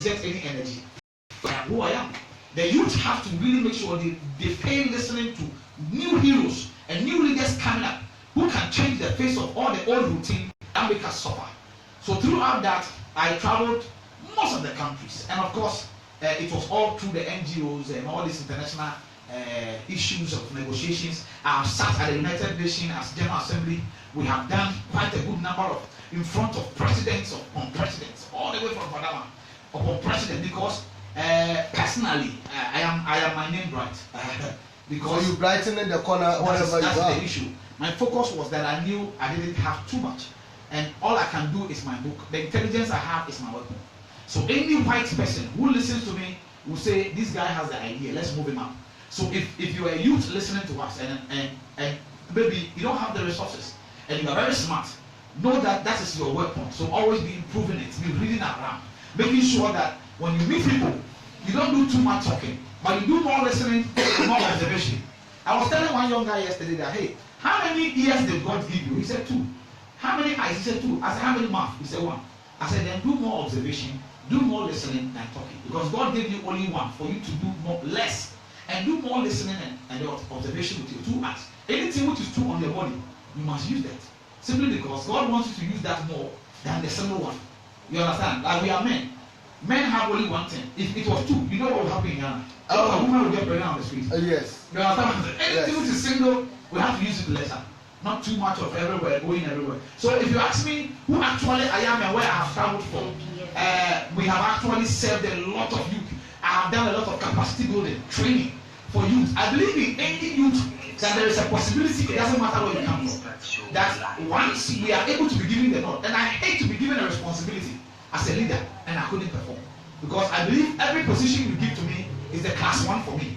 exert any energy. I am who I am. The youth have to really make sure they pay listening to new heroes and new leaders coming up who can change the face of all the old routine and make us suffer. So throughout that, I traveled most of the countries, and of course, it was all through the NGOs and all these international issues of negotiations. I have sat at the United Nations as General Assembly. We have done quite a good number of in front of presidents, upon presidents, all the way from Padama upon president, because personally, I am my name bright. Because so you brighten in the corner wherever you that's are. the issue. My focus was that I knew I didn't have too much, and all I can do is my book. The intelligence I have is my weapon. So any white person who listens to me will say, this guy has the idea, let's move him up. So if you are a youth listening to us and maybe you don't have the resources and you are very smart, know that that is your weapon. So always be improving it, be reading around, making sure that when you meet people, you don't do too much talking, but you do more listening, more observation. I was telling one young guy yesterday that, hey, how many ears did God give you? He said 2. How many eyes? He said 2. I said, how many mouths? He said 1. I said, then do more observation, do more listening than talking, because God gave you only 1 for you to do more less, and do more listening and observation with your 2 eyes. Anything which is 2 on your body, you must use that, simply because God wants you to use that more than the single one. You understand? Like we are men. Men have only 1 thing. If it was 2, you know what would happen in Ghana? A woman will get pregnant on the street. Yes. You understand? Anything which is single, we have to use it lesser. Not too much of everywhere, going everywhere. So if you ask me who actually I am and where I have traveled from, we have actually served a lot of youth. I have done a lot of capacity building, training for youth. I believe in any youth that there is a possibility, it doesn't matter where you come from, that once we are able to be given the nod, and I hate to be given a responsibility as a leader and I couldn't perform, because I believe every position you give to me is the class 1 for me,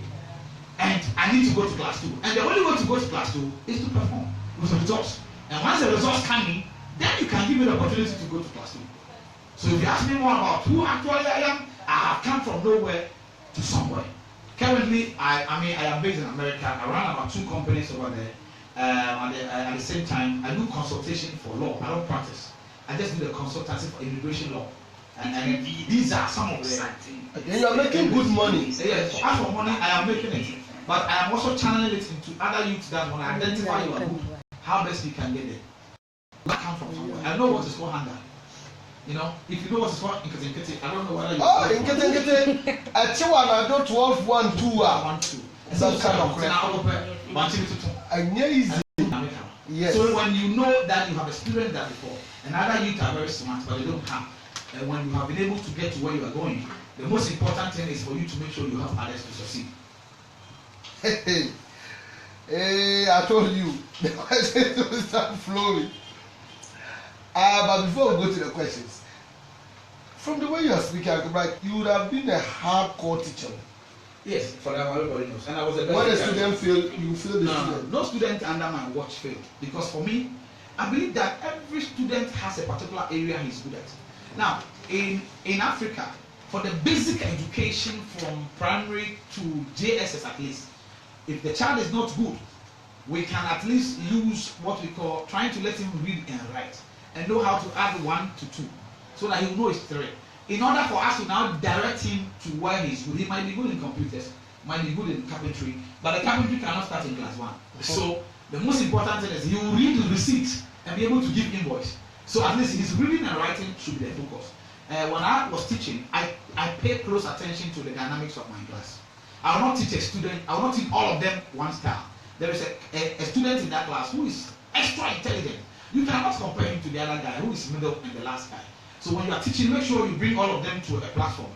and I need to go to class 2, and the only way to go to class 2 is to perform with the results. And once the results come in, then you can give me the opportunity to go to class 2. So if you ask me more about who actually I am, I have come from nowhere to somewhere. Currently, I am based in America. I run about 2 companies over there. At the same time, I do consultation for law. I don't practice. I just do the consultancy for immigration law. And these are some of the. And you are making good money. Yes, as for money, I am making it. But I am also channeling it into other youths that when I identify you are good, how best you can get there. I come from somewhere. I know what is called hunger. You know, if you know what is called Nkete, I don't know whether you. Oh, Nkete. I tell you, I do 12, 1, 2. 1, 2. Some kind of easy. Yes. So when you know that you have experienced that before, and other youth are very smart, but they don't have. And when you have been able to get to where you are going, the most important thing is for you to make sure you have others to succeed. Hey, I told you the questions will start flowing. But before we go to the questions, from the way you are speaking, you would have been a hardcore teacher. Yes, for that everybody knows. And I was a when a student failed, you failed the student. No student under my watch failed, because for me, I believe that every student has a particular area he's good at. Now, in Africa, for the basic education from primary to JSS at least, if the child is not good, we can at least use what we call trying to let him read and write and know how to add 1 to 2 so that he will know it's 3. In order for us to now direct him to where he's good, he might be good in computers, might be good in carpentry, but the carpentry cannot start in class 1. So the most important thing is he will read the receipts and be able to give invoice. So at least his reading and writing should be the focus. When I was teaching, I pay close attention to the dynamics of my class. I will not teach a student, I will not teach all of them one style. There is a student in that class who is extra intelligent. You cannot compare him to the other guy who is middle and the last guy. So when you are teaching, make sure you bring all of them to a platform.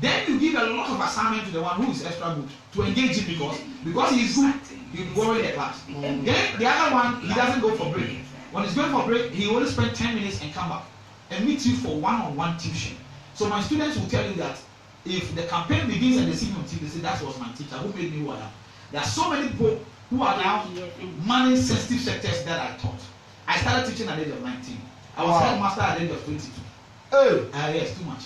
Then you give a lot of assignment to the one who is extra good to engage him, because he is good, he will worry the class. Then the other one, he doesn't go for break. When he's going for break, he only spend 10 minutes and come back and meet you for one-on-one tuition. So my students will tell you that if the campaign begins and they see me on TV, they say that was my teacher who made me who I am. There are so many people who are now managing sensitive sectors that I taught. I started teaching at the age of 19. I was headmaster at the age of 22. Yes, too much.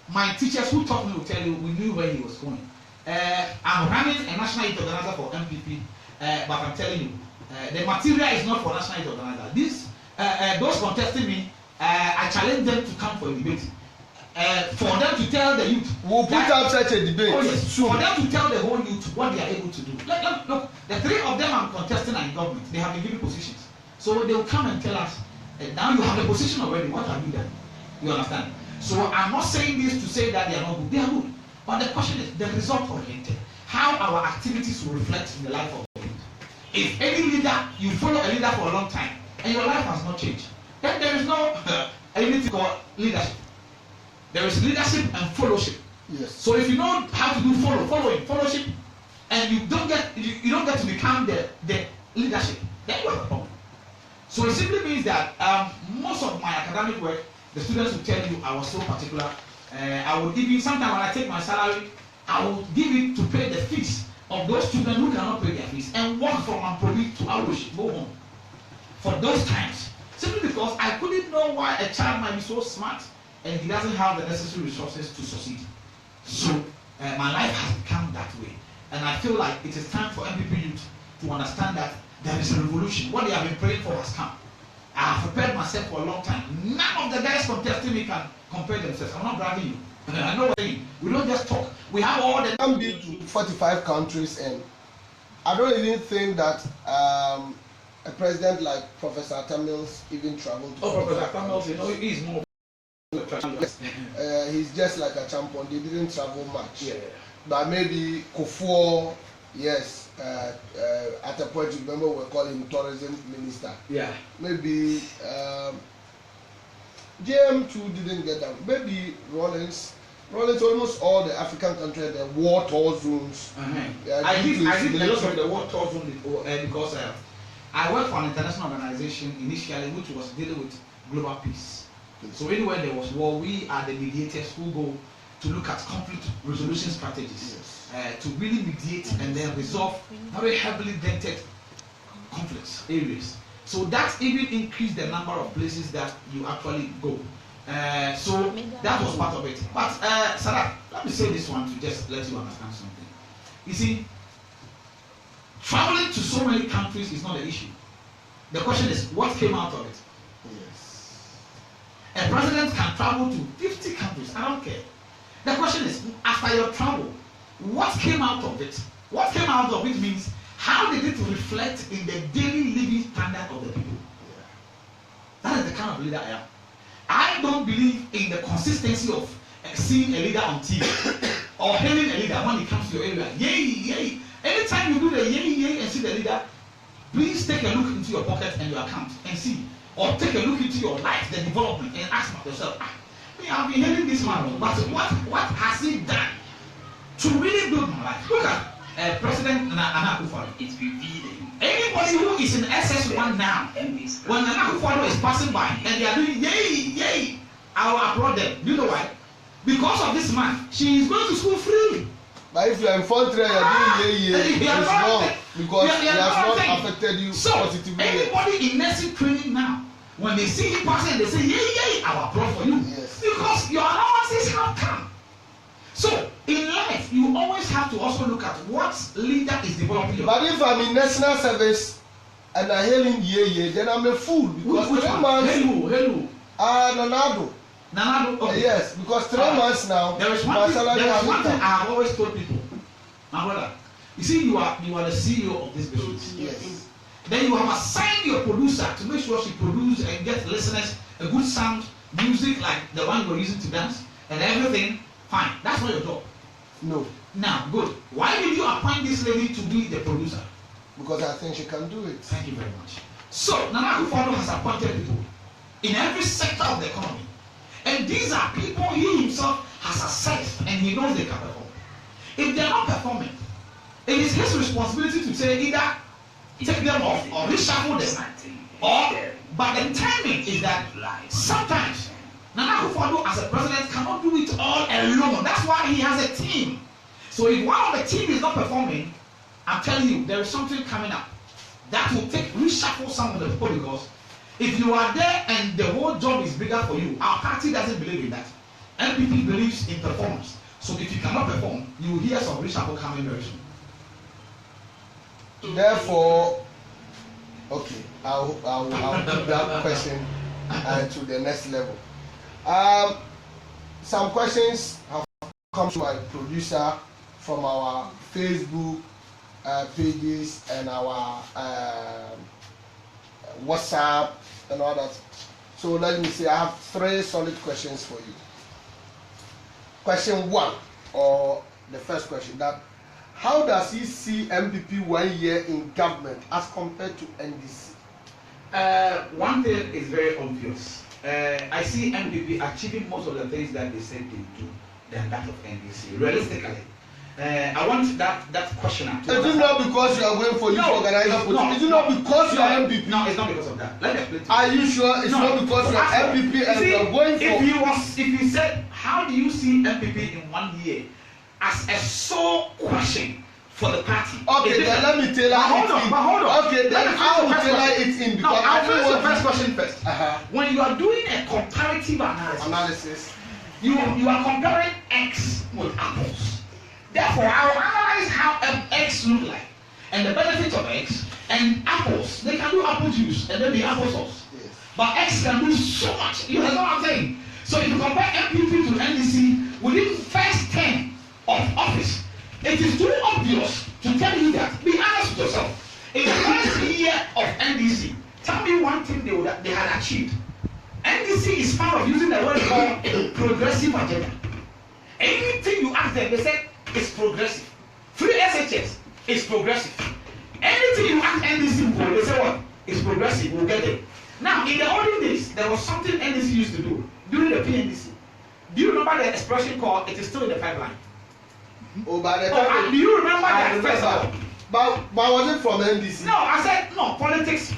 My teachers who taught me will tell you we knew where he was going. I'm running a national youth organizer for MPP, but I'm telling you, the material is not for national youth organizer. Those contesting me, I challenge them to come for a debate. for them to tell the youth. We'll put up such a debate. Oh yes, soon. for them to tell the whole youth what they are able to do. Look, the three of them are contesting in government. They have been given positions. So they will come and tell us, now you have a position already, what have you done? You understand? So I'm not saying this to say that they are not good. They are good. But the question is the result oriented. How our activities will reflect in the life of the youth. If any leader, you follow a leader for a long time, and your life has not changed, then there is no anything called leadership. There is leadership and fellowship. Yes. So if you know how to do fellowship, and you don't get to become the leadership, then you have a problem. So it simply means that most of my academic work, the students will tell you I was so particular. I will give you sometimes when I take my salary, I will give it to pay the fees of those students who cannot pay their fees and walk from Amprobi to Arush, go home. For those times, simply because I couldn't know why a child might be so smart and he doesn't have the necessary resources to succeed. So my life has become that way, and I feel like it is time for MPP youth to understand that there is a revolution. What they have been praying for has come. I have prepared myself for a long time. None of the guys contesting me can compare themselves. I'm not bragging you. I know what I mean. We don't just talk. We have all the. I've been to 45 countries, and I don't even think that a president like Professor Tamils even traveled to. Oh, Professor Tamils, you know, he's more. He's just like a champion. They didn't travel much. Yeah. But maybe Kufuor, yes. At a point, you remember we call him tourism minister. Yeah. Maybe JM2 didn't get that. Maybe Rollins, almost all the African countries, the war torn zones. I did a lot of the war torn zone because I worked for an international organization initially which was dealing with global peace. So anywhere there was war, we are the mediators who go to look at conflict resolution strategies. Yes. To really mediate and then resolve very heavily dented conflicts areas. So that even increased the number of places that you actually go. So that was part of it. But Sadat, let me say this one to just let you understand something. You see, traveling to so many countries is not the issue. The question is, what came out of it? Yes. A president can travel to 50 countries. I don't care. The question is, after your travel, what came out of it? What came out of it means, how did it reflect in the daily living standard of the people? Yeah. That is the kind of leader I am. I don't believe in the consistency of seeing a leader on TV or hailing a leader when it comes to your area. Yay, yay. Anytime you do the yay, yay and see the leader, please take a look into your pocket and your account and see. Or take a look into your life, the development, and ask yourself, I've been hailing this man, but what has he done to really build my life? Look at President Nana Akufo-Addo. It's revealing. Anybody who is in SS1 now, when Nana Akufo-Addo is passing by and they are doing yay, yay, I will applaud them. Do you know why? Because of this man, she is going to school freely. But if you are in front you are doing yay, yay, it's wrong because it has not affected you positively. Anybody in nursing training now, when they see you passing, they say, yay, yay, I will applaud for you. Yes. Because your allowances have come. So, in life, you always have to also look at what leader is developing your life. But if I'm in national service and I'm hailing yay, then I'm a fool. Because which 3 months. Hello. Nanado. Okay. Yes, because 3 months now, there is one thing I have always told people. My brother, you see, you are the CEO of this business. Yes. Then you have assigned your producer to make sure she produces and get listeners a good sound, music like the one you were using to dance, and everything. Fine, that's not your job. No. Now, good. Why did you appoint this lady to be the producer? Because I think she can do it. Thank you very much. So, Nana Akufo-Addo has appointed people in every sector of the economy. And these are people he himself has assessed and he knows they can perform. If they are not performing, it is his responsibility to say either take them off or reshuffle them. But the timing is that sometimes Nana Akufo-Addo as a president cannot do it all alone. That's why he has a team. So if one of the team is not performing, I'm telling you, there is something coming up that will reshuffle some of the people, because if you are there and the whole job is bigger for you, our party doesn't believe in that. MPP believes in performance. So if you cannot perform, you will hear some reshuffle coming very soon. Therefore, okay, I'll take that question to the next level. some questions have come to my producer from our Facebook pages and our WhatsApp and all that. So let me say I have 3 solid questions for you. Question 1, or the first question, that how does he see MPP 1 year in government as compared to NDC? One thing is very obvious. I see MPP achieving most of the things that they said they do than that of NDC. Realistically, I want that question. Is it not because you are going for youth organizing politics? Is it not because you are MPP? No, it's not because of that. Let me explain to you. Are you sure it's not because you are MPP and you are going for? If you said, how do you see MPP in 1 year as a sole question for the party? Okay, then let me tailor it in. Hold on. Okay, then I will tailor it in because I'll finish the first to... question first. When you are doing a comparative analysis, you are comparing X with apples. Therefore, I will analyze how X look like and the benefits of X and apples. They can do apple juice and then the apple sauce. Yes. But X can do so much. You know what I'm saying? So if you compare MPP to NDC within first 10 of office, it is too obvious to tell you that. Be honest with yourself. In the first year of NDC, tell me one thing they had achieved. NDC is fond of using the word called progressive agenda. Anything you ask them, they say it's progressive. Free SHS is progressive. Anything you ask NDC for, they say what? It's progressive, we'll get it. Now, in the olden days, there was something NDC used to do during the PNDC. Do you remember the expression called, it is still in the pipeline? Oh, by the time... do you remember that first of all? But was it from NDC? No, I said, no, politics,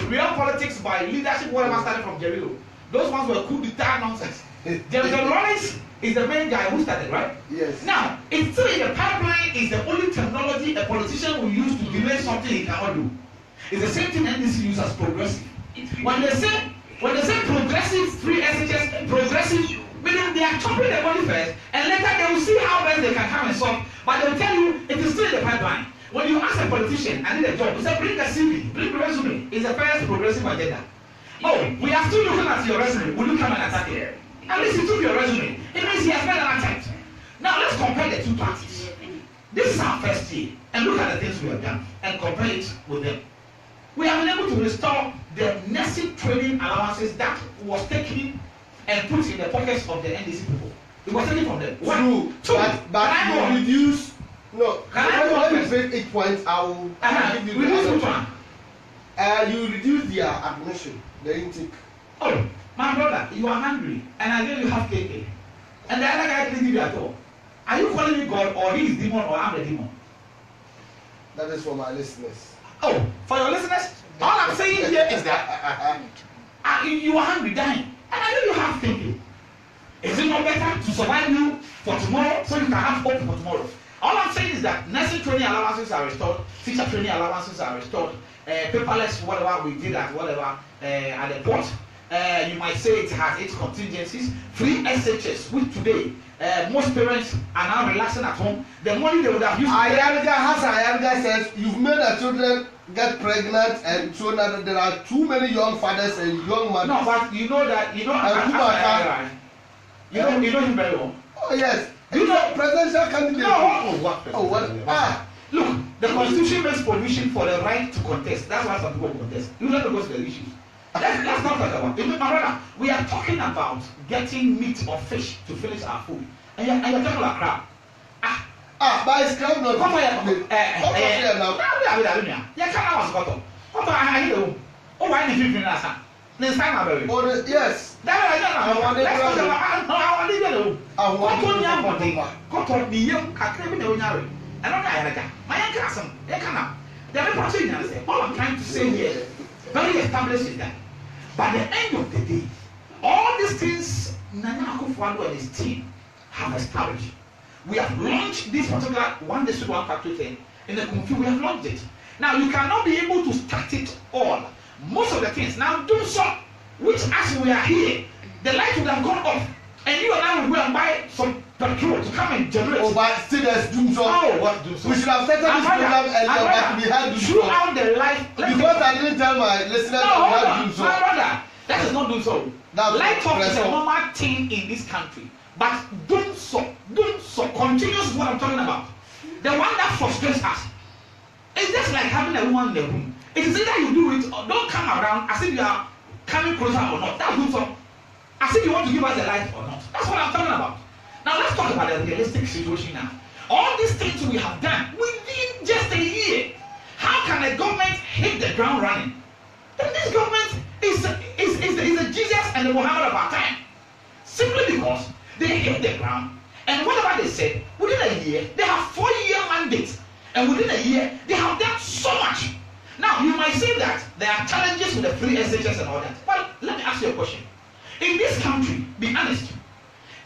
real politics by leadership, whatever started from Guerrero. Those ones were coup d'etat nonsense. Jonathan Lawrence is the main guy who started, right? Yes. Now, it's still in the pipeline is the only technology a politician will use to delay something he cannot do. It's the same thing NDC uses as progressive. When they say progressive, free SHS, progressive, meaning they are chopping the money first, and later they will see how best they can come and solve. But they will tell you it is still in the pipeline. When you ask a politician, I need a job, he said, bring a CV, bring a resume. It's the first progressive agenda. Oh, we are still looking at your resume. Will you come and attack it? At least he took your resume. It means he has made an attempt. Now let's compare the two parties. This is our first year, and look at the things we have done, and compare it with them. We have been able to restore the nursing training allowances that was taken and put in the pockets of the NDC people. It was taken from them. True. But you reduce. No. When you break 8 points, I will give you reduce which one? You reduce their admission, the intake. Oh, my brother, you are hungry, and I know you have KK, and the other guy didn't give you at all. Are you calling me God, or he is demon, or I'm the demon? That is for my listeners. Oh, for your listeners, all I'm saying here is that you are hungry, dying, and I know you have thinking. Is it not better to survive you for tomorrow so you can have hope for tomorrow? All I'm saying is that nursing training allowances are restored, teacher training allowances are restored, paperless whatever we did at the port. You might say it has its contingencies. Free SHS, which today most parents are now relaxing at home. The money they would have used. Ayanga says you've made the children get pregnant and so that there are too many young fathers and young mothers. No, but you know that you know him very well. Oh yes. You know presidential candidate. No. What? Look, the constitution makes provision for the right to contest. That's why some people contest. You don't go to the issues. Let's not talk about it. My brother, we are talking about getting meat or fish to finish our food. And you're talking about crab. But it's crab not. What are you now? Oh, why did you bring us up? Next time I will. Oh, yes. I want all I'm trying to say here, very established is that by the end of the day, all these things Nana Akufo-Addo and his team have established. We have launched this particular one district, one factory thing in the Kung Fu. We have launched it. Now you cannot be able to start it all. Most of the things now do so, which as we are here, the light would have gone off, and you and I will go and buy some petrol to come and generate. Oh, but still there's doom so. Oh, what doom so? We should have started this program earlier, but we had doom so. Throughout the life. Because I didn't tell my listeners that we had doom so. My brother, that is not doom so. Light up is a normal thing in this country. But don't so. Continuous is what I'm talking about. The one that frustrates us. It's just like having a woman in the room. It is either you do it or don't come around as if you are coming closer or not. That's good so. As if you want to give us a light or not. That's what I'm talking about. Now let's talk about the realistic situation now. All these things we have done within just a year. How can a government hit the ground running? Then this government is the Jesus and the Muhammad of our time. Simply because they hit the ground and whatever they said, within a year, they have 4-year mandate. And within a year, they have done so much. Now, you might say that there are challenges with the free SHS and all that. But let me ask you a question. In this country, be honest,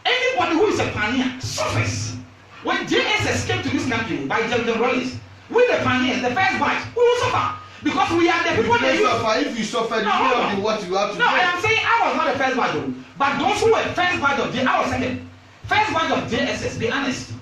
anybody who is a pioneer suffers. When JSS came to this country by generalists, we the pioneers, the first batch, we will suffer. Because we are the people that suffer. If you suffer, you know what you have to do. No, I am saying I was not the first batch though. But those who were first batch of I was second. First batch of JSS, be honest.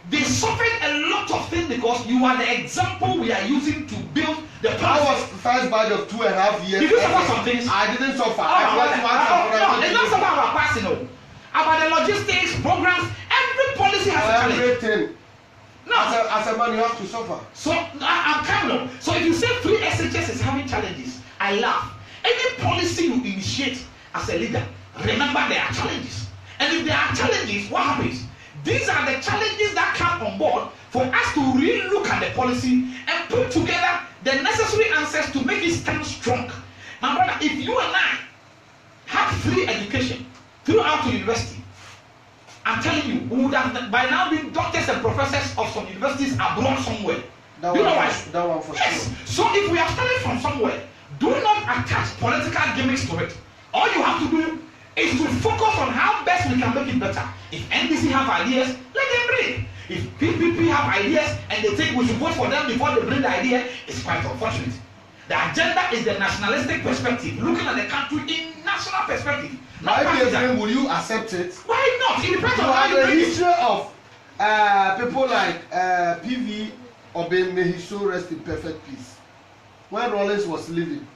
They suffered a lot of things because you are the example we are using to build the process. I was first batch of 2.5 years. Did you suffer some things? I didn't suffer. No, it's not about our passing. About the logistics, programs, every policy has a challenge. Everything. No. As a man, you have to suffer. So I'm coming up. So if you say free SHS is having challenges, I laugh. Any policy you initiate as a leader, remember there are challenges. And if there are challenges, what happens? These are the challenges that come on board for us to really look at the policy and put together the necessary answers to make it stand strong. My brother, if you and I had free education throughout the university, I'm telling you, we would have by now been doctors and professors of some universities abroad somewhere. That you know why? That one for yes. Sure. So if we have started from somewhere, do not attach political gimmicks to it. All you have to do is to focus on how best we can make it better. If NDC have ideas, let them bring. If PPP have ideas and they think we should vote for them before they bring the idea, it's quite unfortunate. The agenda is the nationalistic perspective, looking at the country in national perspective. Now, if they bring, will you accept it? Why not? It depends on how you the bring it. history of people like PV Obey, may his soul rest in perfect peace. When Rawlings was living,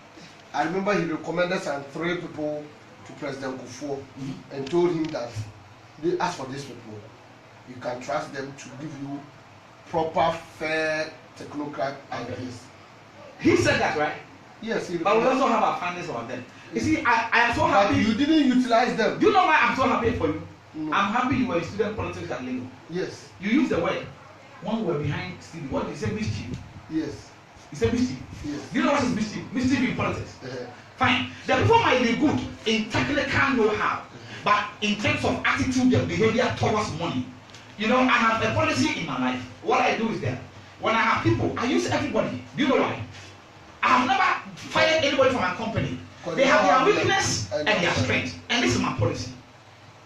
I remember he recommended some 3 people to President Kufuor and told him that they ask for these people. You can trust them to give you proper, fair, technocrat ideas. He said that, right? Yes, but we also have our findings about them. You see, I am so happy. But you didn't utilize them. Do you know why I'm so happy for you? No. I'm happy you were in student politics at Lagos. Yes. You used the word. One were behind Steve. What did you say? Mischief. Yes. You said mischief. Yes. Do you know what is mischief? Mischief in politics. Fine. The people might be good in technical know-how, but in terms of attitude and behavior towards money. You know, I have a policy in my life. What I do is that when I have people, I use everybody. Do you know why? I have never fired anybody from my company. They have their weakness and their strength. And this is my policy.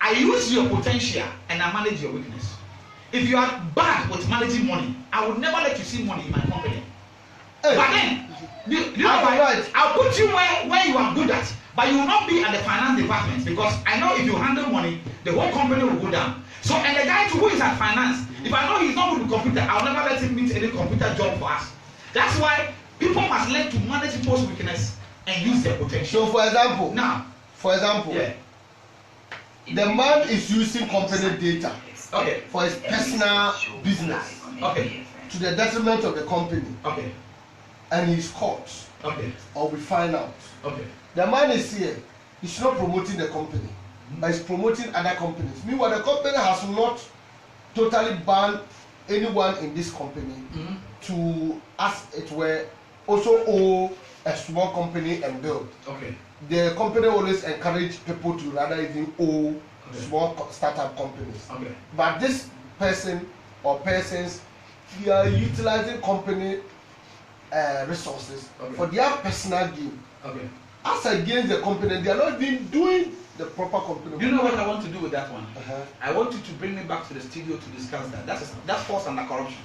I use your potential and I manage your weakness. If you are bad with managing money, I will never let you see money in my company. Hey. But then, do you know why? Right. I'll put you where you are good at, but you will not be at the finance department because I know if you handle money, the whole company will go down. So, and the guy who is at finance, if I know he's not good with computer, I'll never let him meet any computer job for us. That's why people must learn to manage people's weakness and use their potential. So, for example, yeah. The man is using company data for his personal business to the detriment of the company. And he's caught or we find out. The man is here, he's not promoting the company, but he's promoting other companies. Meanwhile, the company has not totally banned anyone in this company to, as it were, also owe a small company and build. The company always encourage people to rather even owe small startup companies. But this person or persons, they are utilizing company resources for their personal gain. As against the company, they are not even doing the proper company. You know what I want to do with that one? I want you to bring me back to the studio to discuss that. That's false under corruption.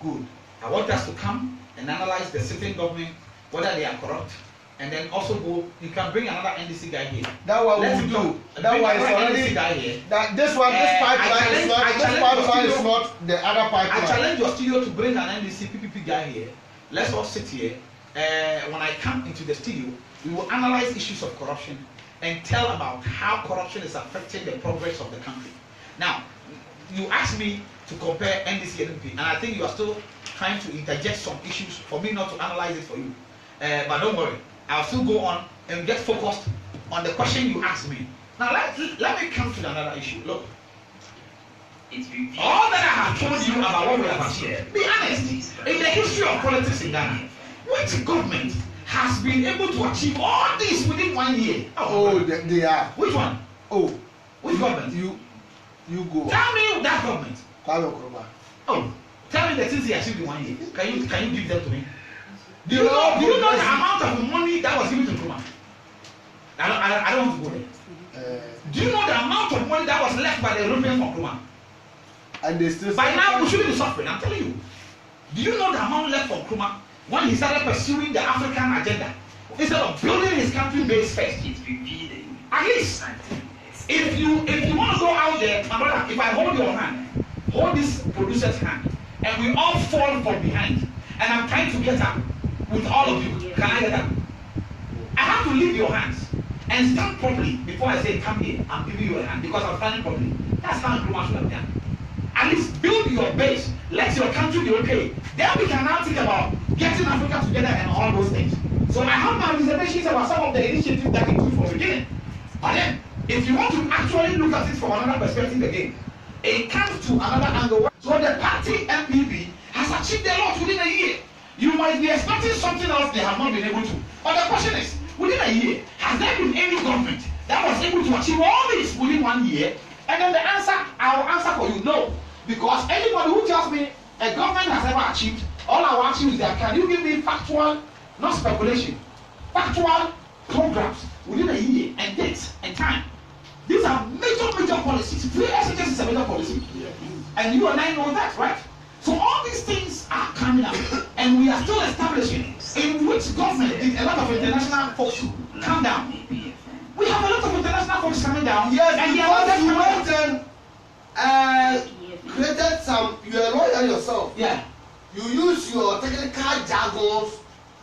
Good. I want us to come and analyze the sitting government, whether they are corrupt, and then also go. You can bring another NDC guy here. That one we do. That one is already. NDC guy here. That this pipeline is not. This pipeline is not the other pipeline. I challenge your studio to bring an NDC PPP guy here. Let's all sit here. When I come into the studio, we will analyze issues of corruption and tell about how corruption is affecting the progress of the country. Now, you asked me to compare NDC and NPP, and I think you are still trying to interject some issues for me not to analyze it for you. But don't worry, I'll still go on and get focused on the question you asked me. Now, let me come to another issue. Look, all that I have told you about what we have achieved, be honest, in the history of politics in Ghana, which government has been able to achieve all this within 1 year? Oh, they are. Which one? Oh, which government? You go. Tell me that government. Kwame Nkrumah. Oh, tell me the things he achieved in 1 year. Can you give them to me? Do you know the amount of money that was given to Nkrumah? I don't want to go there. Do you know the amount of money that was left by the Europeans for Nkrumah? And they still. By now we shouldn't be suffering. I'm telling you. Do you know the amount left for Nkrumah when he started pursuing the African agenda instead of building his country base first? At least, if you want to go out there, my brother, if I hold your hand, hold this producer's hand, and we all fall from behind, and I'm trying to get up with all of you, can I get up? I have to leave your hands and stand properly before I say come here. I'm giving you a hand because I'm standing properly. That's how Nkrumah should have done. At least build your base. Let your country be okay. Then we can now think about getting Africa together and all those things. So I have my reservations about some of the initiatives that we took from the beginning. But then, if you want to actually look at it from another perspective again, it comes to another angle. So the party MPP has achieved a lot within a year. You might be expecting something else they have not been able to. But the question is, within a year, has there been any government that was able to achieve all this within 1 year? And then the answer, I will answer for you, no. Because anybody who tells me a government has ever achieved, all I will ask you is that can you give me factual, not speculation, factual programs within a year and dates and time? These are major policies. Free SHS is a major policy. And you and I know that, right? So all these things are coming up. And we are still establishing in which government did a lot of international folks come down. We have a lot of international folks coming down. Yes, and because you went and created some, you're a lawyer yourself. Yeah. You use your technical jargons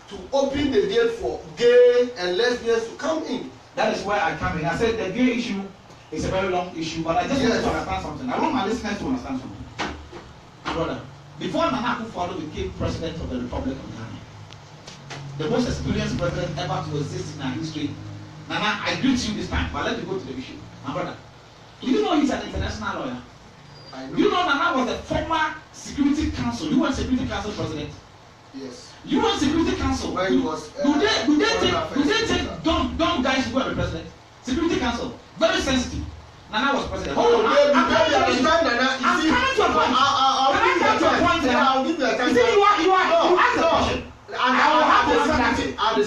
to open the gate for gay and lesbians to come in. That is where I come in. I said the gay issue is a very long issue, but I just want to understand something. I want my listeners to understand something. Brother, before Nana Akufo-Addo became president of the Republic of Ghana, the most experienced president ever to exist in our history, Nana, I greet you this time, but let me go to the issue. My brother, do you know he's an international lawyer? I know. You know Nana was the former Security Council, UN Security Council president. Yes. UN Security Council. When he was. Do they take dumb guys to go and be president? Security Council, very sensitive. Nana was president. Hold on, I'm coming to a point. I'll give you a time. You see, you ask the question. And I will have to answer.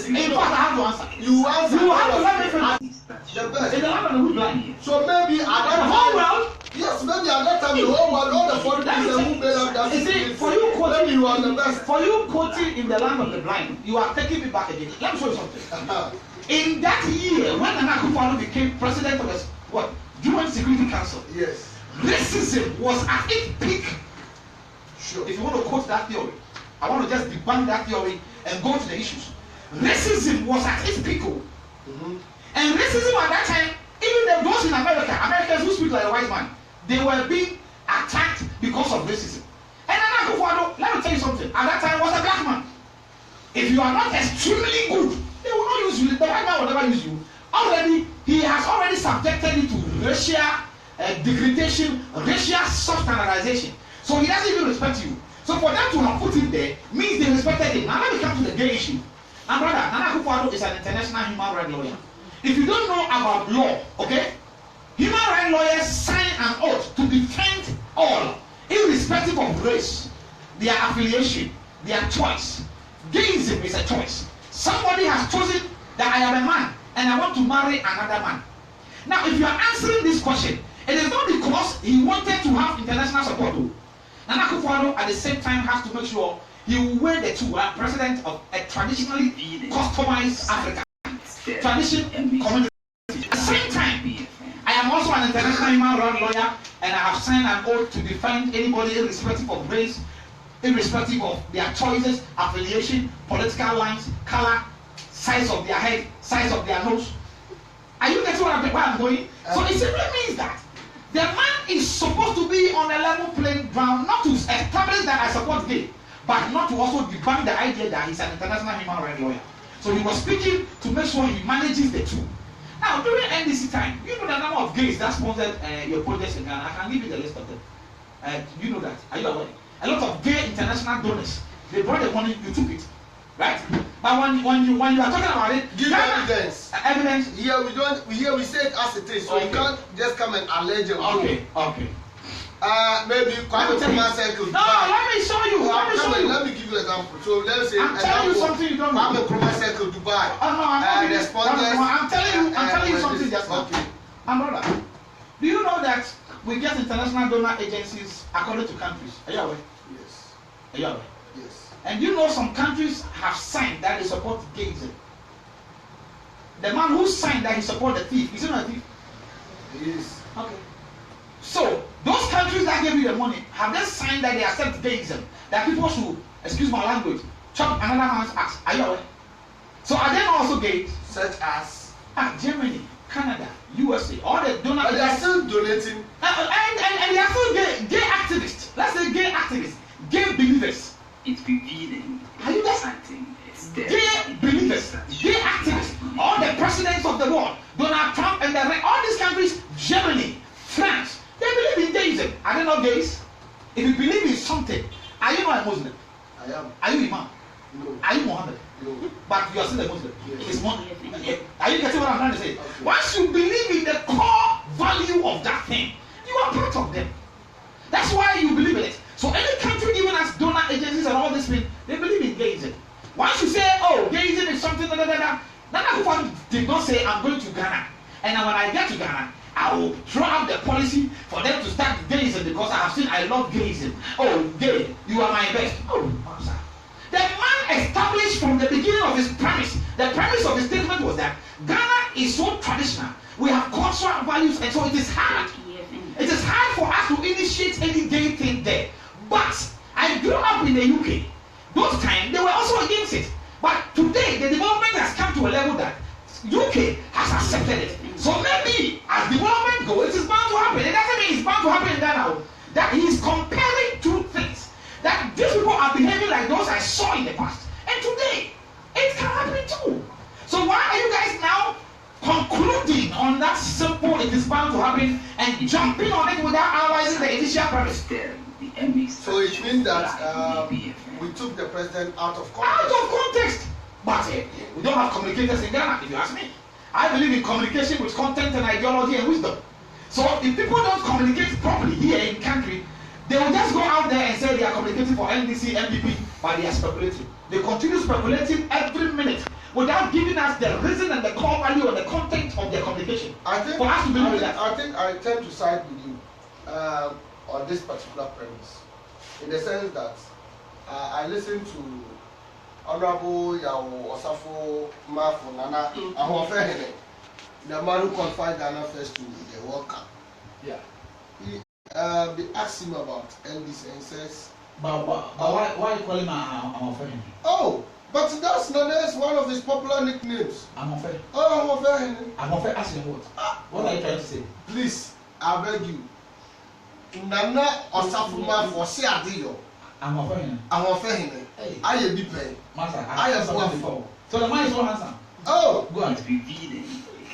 In fact, I have to answer. You answer. You have to let me finish. The best. In the land of the who's blind. So maybe at that The whole time. world. Yes, maybe at that time the whole world, all the foreign people who made up that. You see, for you quoting, maybe you are the best. For you quoting in the land of the blind, you are taking me back again. Let me show you something. In that year, when Nana Akufo-Addo became president of the what? UN Security Council. Yes. Racism was at its peak. Sure. If you want to quote that theory, I want to just debunk that theory and go to the issues. Racism was at its peak. And racism at that time, even those in America, Americans who speak like a white man, they were being attacked because of racism. And Nana Akufo-Addo, let me tell you something, at that time was a black man. If you are not extremely good, they will not use you. The white man will never use you. Already, he has already subjected you to racial degradation, racial substandardization. So he doesn't even respect you. So for them to have put him there means they respected him. Now let me come to the gay issue. Now brother, Nana Akufo-Addo is an international human rights lawyer. If you don't know about law, okay, human rights lawyers sign an oath to defend all, irrespective of race, their affiliation, their choice. Gayism is a choice. Somebody has chosen that I am a man and I want to marry another man. Now, if you are answering this question, it is not because he wanted to have international support. Nana Akufo-Addo at the same time has to make sure he will wear the two. President of a traditionally customized Africa. Tradition community. At the same time, I am also an international human rights lawyer and I have signed an oath to defend anybody irrespective of race, irrespective of their choices, affiliation, political lines, color, size of their head, size of their nose. Are you getting where I'm going? So it simply means that The man is supposed to be on a level playing ground, not to establish that I support gay, but not to also debunk the idea that he's an international human rights lawyer. So he was speaking to make sure he manages the two. Now, during NDC time, you know the number of gays that sponsored your projects in Ghana. I can give you the list of them. You know that. Are you aware? A lot of gay international donors. They brought the money, you took it. Right? But when you are talking about it, give Ghana, evidence. Evidence. Here we don't. Here we say it as it is, so Okay. you can't just come and allege it. Okay. Okay. Maybe Kwame Nkrumah circle. No, let me show you. Let me give you an example. So let's say I'm telling you something you don't know. Kwame Nkrumah circle, Dubai. I'm telling you something just now. Okay. Brother, do you know that we get international donor agencies according to countries? Are you aware? Yes. Are you aware? Yes. And you know some countries have signed that they support gayism. The man who signed that he support the thief, is he not a thief? He is. Okay. So those countries that gave you the money, have they signed that they accept gayism? That people should, excuse my language, chop another man's ass? Are you aware? So are they not also gays? Such as Germany, Canada, USA, all the donor. But they are still donating. And they are still gay activists. Let's say gay activists, gay believers. It's revealing. Are you there? Exciting. It's Gay believers, gay activists, all the presidents of the world, Donald Trump and all these countries, Germany, France, they believe in gayism. Are they not gays? If you believe in something, are you not a Muslim? I am. Are you Imam? No. Are you Muhammad? No. But you are still a Muslim. Yes. It's Muslim. Are you getting what I'm trying to say? Okay. Once you believe in the core value of that thing, you are part of them. That's why you believe in it. So any country giving us donor agencies and all this thing, they believe in gayism. Once you say, oh, gayism is something, Nana Akufo did not say, I'm going to Ghana. And when I get to Ghana, I will draw up the policy for them to start gayism because I have seen I love gayism. Oh, gay, you are my best. Oh, sir. The man established from the beginning of his premise, the premise of his statement was that Ghana is so traditional. We have cultural values, and so it is hard. It is hard for us to initiate any gay thing there. But I grew up in the UK. Those times, they were also against it. But today, the development has come to a level that UK has accepted it. So maybe, as development goes, it is bound to happen. It doesn't mean it's bound to happen in Ghana. That he is comparing two things. That these people are behaving like those I saw in the past. And today, it can happen too. So why are you guys now concluding on that simple, it is bound to happen, and jumping on it without analyzing the initial premise? So it means that we took the president out of context. Out of context. But we don't have communicators in Ghana, if you ask me. I believe in communication with content and ideology and wisdom. So if people don't communicate properly here in the country, they will just go out there and say they are communicating for NDC, MPP, but they are speculating. They continue speculating every minute without giving us the reason and the core value and the content of their communication. For us to believe that. I think I tend to side with you on this particular premise, in the sense that I listened to Honorable Yao Osafo Mafo Nana Ahofehene, the man who qualified Ghana first to the World Cup. Yeah. They asked him about NDC and says, But why you call him Ahofehene? oh, but that's one of his popular nicknames. Ahofehene. Oh, Ahofehene. Ahofehene, ask him what? What are you trying to say? Please, I beg you. Nana Osafo Mafo say Adiyo. Ahofehene. I am be paying. Master, I am before. So the man is so handsome. Oh, Go on. It's revealing.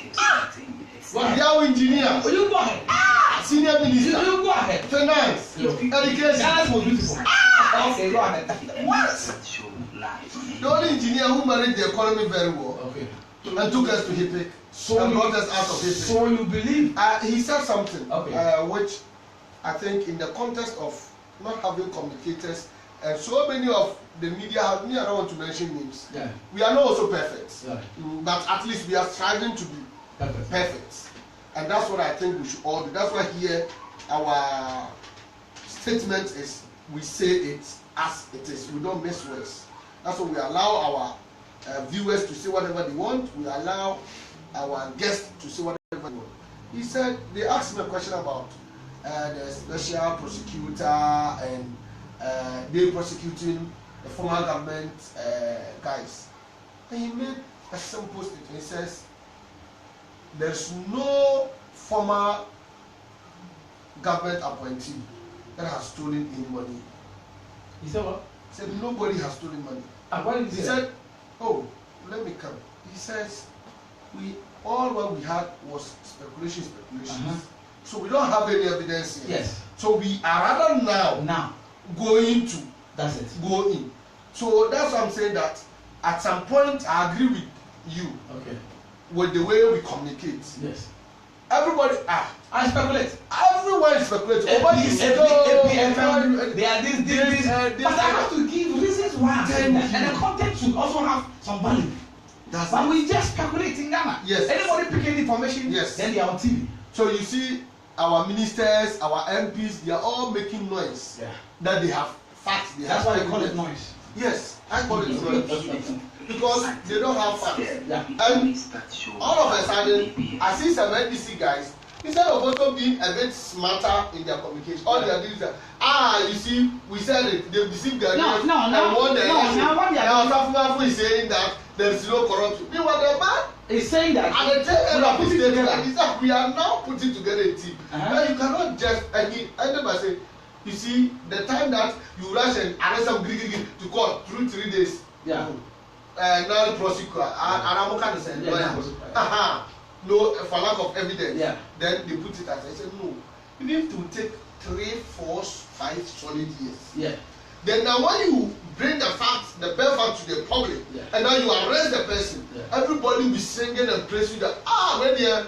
Exciting. Yao engineer, You go ahead. senior minister, You go ahead. finance, education. Ghana's most beautiful. Okay, go ahead. What? Show live on it. The only engineer who managed the economy very well Okay. and took us to HIPIC and brought us out of HIPIC. So you believe? He said something Okay. which I think in the context of not having communicators and so many of the media, I don't want to mention names. Yeah. We are not also perfect, Yeah. but at least we are striving to be Perfect. perfect. And that's what I think we should all do. That's why here our statement is we say it as it is. We don't miss words. That's why we allow our viewers to say whatever they want. We allow our guests to say whatever they want. He said, they asked him a question about the special prosecutor and they prosecuting the former government guys. And he made a simple statement. He says, there's no former government appointee that has stolen any money. He said what? He said nobody has stolen money. And what did He said, oh, let me come. He says, all what we had was speculations. So we don't have any evidence yet. Yes. So we are rather now going to go in. So that's why I'm saying that at some point I agree with you. Okay. With the way we communicate. Yes. Everybody I speculate. Everyone is speculating. They are this. But I have to give reasons why. And the content should also have some value. But we just speculate in Ghana. Yes. Anybody picking information, yes, then they are on TV. So you see, our ministers, our MPs, they are all making noise. Yeah. That they have facts. That's why they call it noise. Yes, I call it noise. Because they don't have facts. Yeah. And all of a sudden, I see some NDC guys, instead of also being a bit smarter in their communication, all they are doing is that, you see, we said it, they deceived their now what they are doing is saying that there is no corruption. Meanwhile, the man is saying that at the tail end of his statement is that we are now putting together a team. Now you cannot just ended by saying, you see, the time that you rush and arrest some to court through 3 days. Yeah. Now prosecutor and I'm kind of saying, no, for lack of evidence. Yeah. Then they put it as I said, no, you need to take 3, 4, 5 solid years. Yeah. Then now when you bring the facts, the bare facts to the public, and now you arrest the person, everybody will be singing and praising that where there,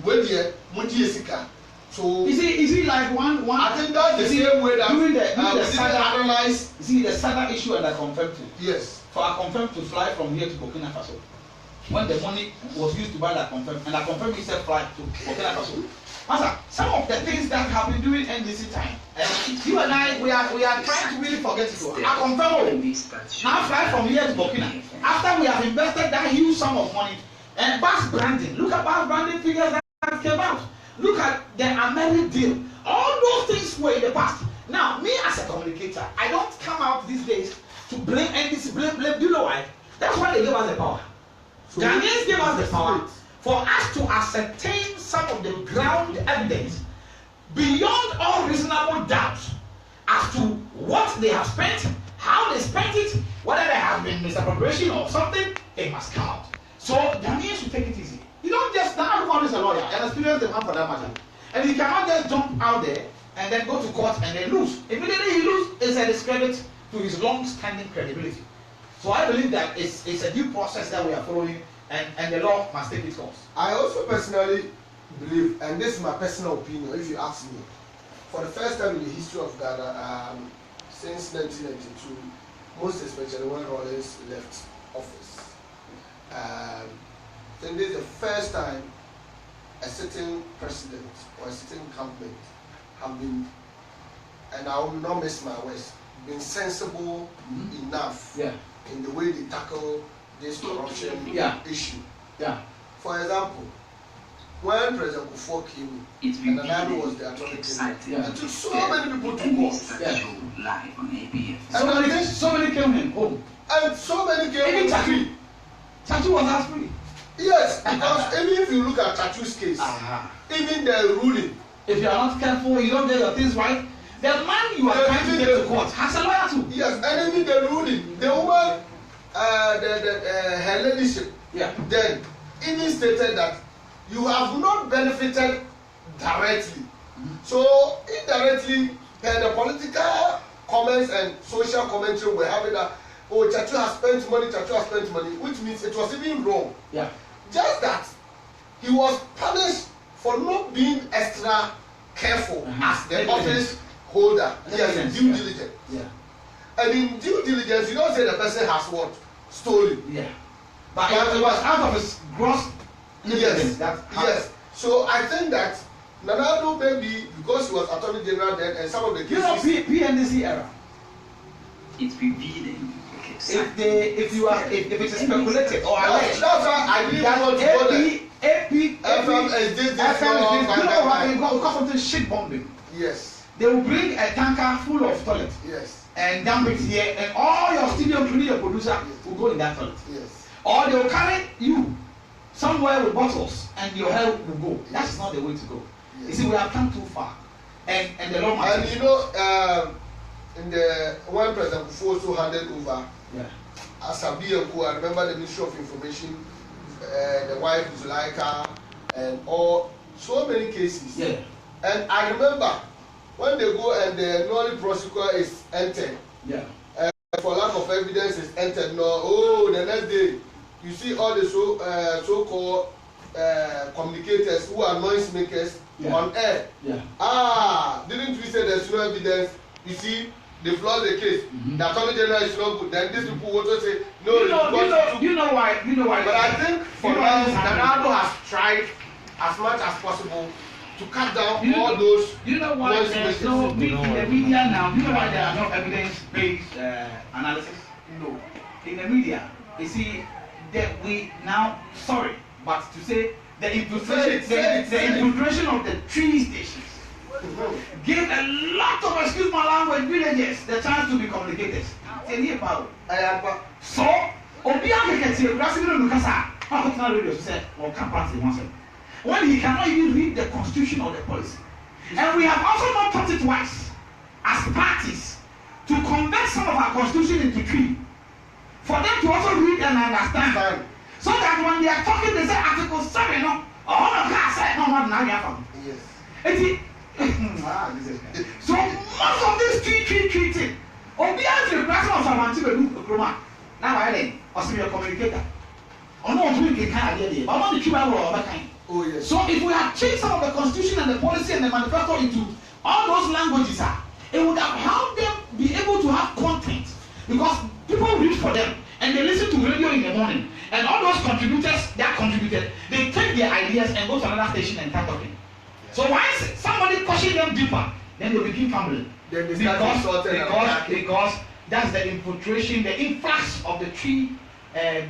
where there, Mundiesika. So is it like one? I think that's the same way that during the analyze. You see the Sadat issue and I confirmed to. Yes. For I confirmed to fly from here to Burkina Faso. When the money was used to buy that confirmed, and I confirmed he said fly to Burkina Faso. Master, some of the things that have been doing NDC time, you and I, we are trying to really forget it. I confirm now fly from here to Burkina. After we have invested that huge sum of money, and bus branding, look at bus branding figures that came out. Look at the American deal. All those things were in the past. Now, me as a communicator, I don't come out these days to blame NDC, blame. Do you know why? That's why they gave us the power. So Ghanaians gave us the power for us to ascertain some of the ground evidence beyond all reasonable doubt as to what they have spent, how they spent it, whether there has been misappropriation or something. It must come out. So Ghanaians should take it easy. You don't just, not everyone is a lawyer and experience the man for that matter. And you cannot just jump out there and then go to court and then lose. Immediately he loses, it's a discredit to his long-standing credibility. So I believe that it's a due process that we are following, and the law must take its course. I also personally believe, and this is my personal opinion, if you ask me, for the first time in the history of Ghana, since 1992, most especially when Rawlings left office, then this is the first time a certain president or a certain government have been, and I will not miss my words, been sensible enough in the way they tackle this corruption issue. Yeah. For example, when President Kufuor came in, and Nana was the attorney general, it took so many people to court. So many came in home. And so many came in free. Tatu was asked free. Yes, because even if you look at Tatu's case, even the ruling, if you are not careful, you don't get your things right, the man you are trying to take to court has a lawyer too. Yes, and even the ruling, the woman, her ladyship, then even stated that you have not benefited directly. So indirectly, the political comments and social commentary were having that, oh, Tatu has spent money, which means it was even wrong. Yeah. Just that he was punished for not being extra careful as the office holder. Yes, due diligence. Yeah. And in due diligence, you don't say the person has what? Stolen. Yeah. But it was out of his gross negligence. Yes. So I think that Nana maybe because he was Attorney General then and some of the cases. You know, PNDC era. It's revealing. If it is speculated or alleged, that's why I didn't want to go there. FM is this, you know what they call something shit bombing. Yes. They will bring a tanker full of toilet. Yes. And dump it here, and all your studio, including your producer, will go in that toilet. Yes. Or they will carry you somewhere with bottles, and your hair will go. That's not the way to go. You see, we have come too far, and the law must. And you know, in the when President Kufuor also handed over, as a BNQ, I remember the Ministry of Information, the wife Zuleika, and all so many cases. Yeah. And I remember when they go and the nolly prosecutor is entered. Yeah. For lack of evidence is entered. No, oh, the next day you see all the so-called communicators who are noise makers on air. Yeah. Ah, didn't we say there's no evidence? You see, they flood the case. The Attorney General is not good. Then these people also say no. You know why? But I think for now, Ronaldo has tried as much as possible to cut down all those. You know why there's no in the media now? You know why there are no evidence-based analysis? No. In the media, you see that we now but to say the infiltration of the 3 stations gave a lot of, excuse my language, villagers the chance to be communicators. So, when he cannot even read the constitution or the policy. And we have also not taught it twice as parties to convert some of our constitution into 3 for them to also read and understand. So that when they are talking, they say Article 7, no, yes. So most of these treating, obviously the person of Savanti will do Kroma. Now I then, or see your communicator. Or not to make a kind of idea, but not the true or kind. Oh yes. So if we have changed some of the constitution and the policy and the manifesto into all those languages, it would have helped them be able to have content, because people read for them and they listen to radio in the morning, and all those contributors that contributed, they take their ideas and go to another station and start talking. So once somebody pushing them deeper, then they begin fumbling. Then they start because that's the infiltration, the influx of the 3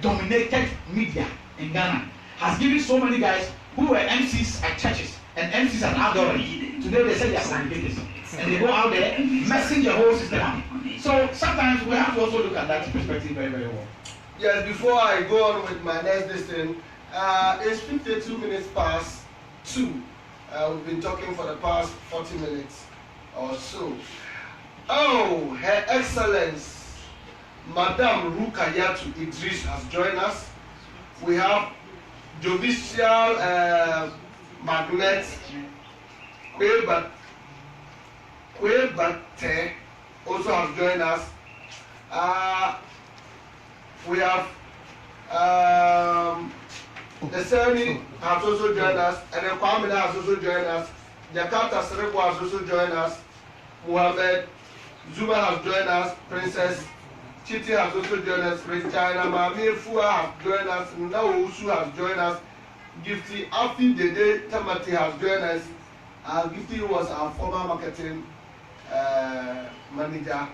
dominated media in Ghana has given so many guys who were MCs at churches and MCs at outdoors. Today they say they are communicators, and they go out there messing the whole system up. So sometimes we have to also look at that perspective very, very well. Yes, before I go on with my next listing, it's 52 minutes past 2. We've been talking for the past 40 minutes or so. Oh, Her Excellence, Madame Rukayatu Idris has joined us. We have Judicial Magnet Kwebate also has joined us. We have the Sani has also joined us, and the Kwame has also joined us. Jakarta Sereko has also joined us. Muhammad Zuma has joined us. Princess Chiti has also joined us. Prince China Mami Fua has joined us. Ndawusu has joined us. Gifty Afi Dede Tamati has joined us. Gifty was our former marketing manager.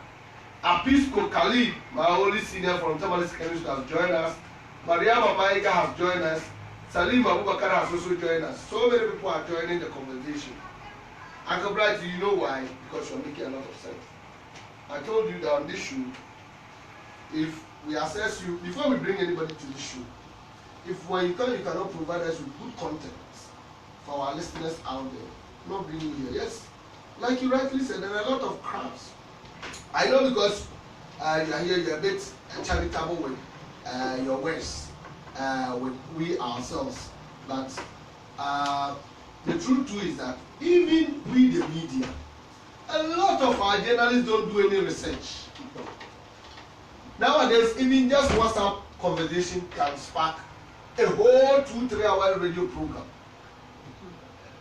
Apisco Khalid, my only senior from Tamale Secondary School, has joined us. Mariama Maika has joined us. Salim Abubakar has also joined us. So many people are joining the conversation. Uncle Bright, you know why? Because you're making a lot of sense. I told you that on this show, if we assess you, before we bring anybody to this show, if when you come, you cannot provide us with good content for our listeners out there, not bring you here. Yes, like you rightly said, there are a lot of crabs. I know because you are here, you're a bit charitable with your words, with we ourselves. But the truth too is that even we, the media, a lot of our journalists don't do any research. Nowadays, even just WhatsApp conversation can spark a whole 2-3 hour radio program.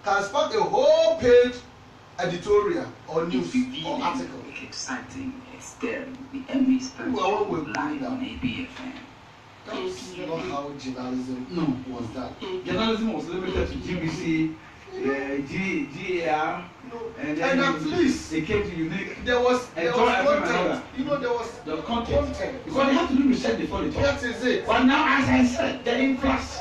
Can spark a whole page editorial or news or article. Exciting, extend the M.A Sadat Show live on ABFM. That's not how journalism was done. Journalism was limited to GBC, GAR, and then at least they came to Unique. There was content. You know, there was the content. Because they have to do research before they talk. That is it. But now, as I said, the influx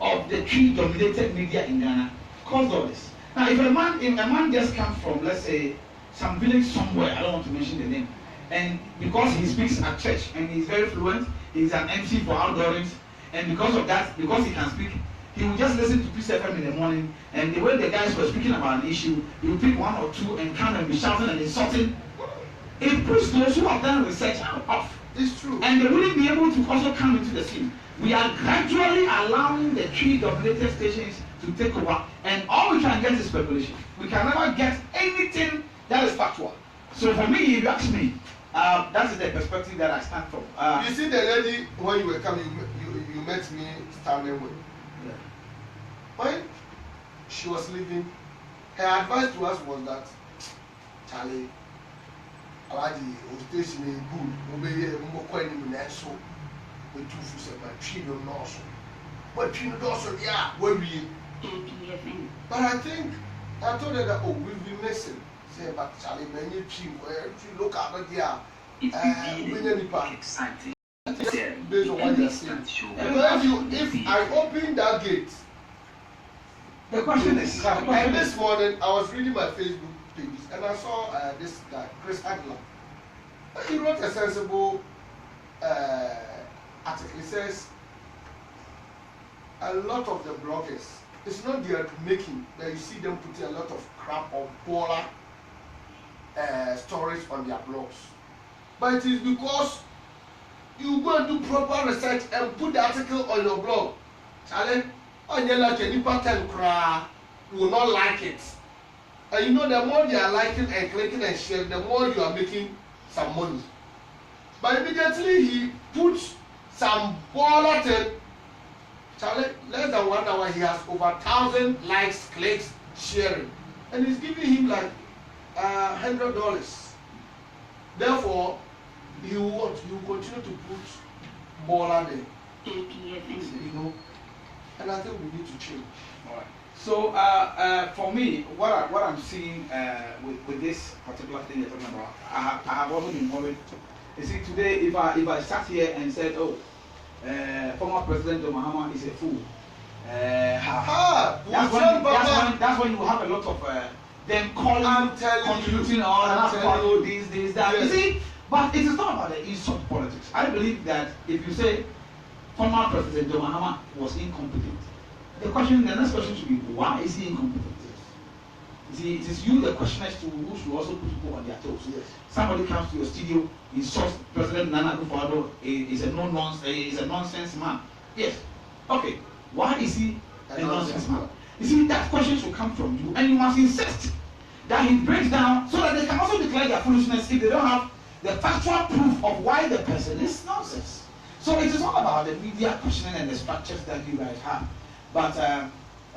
of the 3 dominated media in Ghana caused all this. Now, if a man just comes from, let's say, some village somewhere, I don't want to mention the name, and because he speaks at church and he's very fluent, he's an MC for outdoorings, and because of that, because he can speak, he would just listen to Peace FM in the morning, and the way the guys were speaking about an issue, he would pick one or two and come and be shouting and insulting. It puts those who have done research off. It's true. And they wouldn't be able to also come into the scene. We are gradually allowing the tree-dominated stations to take over, and all we can get is speculation. We can never get anything that is factual. So for me, if you ask me, that is the perspective that I stand from. You see the lady when you were coming, you met me standing with. Yeah. When she was leaving, her advice to us was that, Charlie, Alaji, station is good. Obey more coin in the so we two for say, but she don't know so. But she don't also, yeah, where we. But I think I told her that we've been missing. Say, but Charlie, when you look at it, yeah, exciting. Based on what you're saying. If I open that gate, The question is, and this morning I was reading my Facebook pages and I saw this guy, Chris Adler. He wrote a sensible article. He says a lot of the bloggers, it's not their making that you see them putting a lot of crap or baller stories on their blogs, but it is because you go and do proper research and put the article on your blog. Challenge on your like any pattern cry, you will not like it. And you know, the more you are liking and clicking and sharing, the more you are making some money. But immediately he puts some baller thing. Charlie, less than 1 hour, he has over 1,000 likes, clicks, sharing, and he's giving him like $100. Therefore, you continue to put baller there. You know, and I think we need to change. all right. So for me, what I'm seeing with this particular thing you're talking about, I have also been worried. You see, today if I sat here and said, oh, former President Mahama is a fool, that's when you have a lot of them calling, contributing all this, that. Yes. You see, but it is not about the insult politics. I believe that if you say former President Mahama was incompetent, the next question should be, why is he incompetent? You see, it is you, the question as to who should also put people on their toes. Yes. Somebody comes to your studio, insults President Nana Akufo-Addo, is a nonsense man. Yes. Okay. Why is he a nonsense man? You see, that question should come from you, and you must insist that he breaks down so that they can also declare their foolishness if they don't have the factual proof of why the person is nonsense. So it is all about the media questioning and the structures that you guys have. But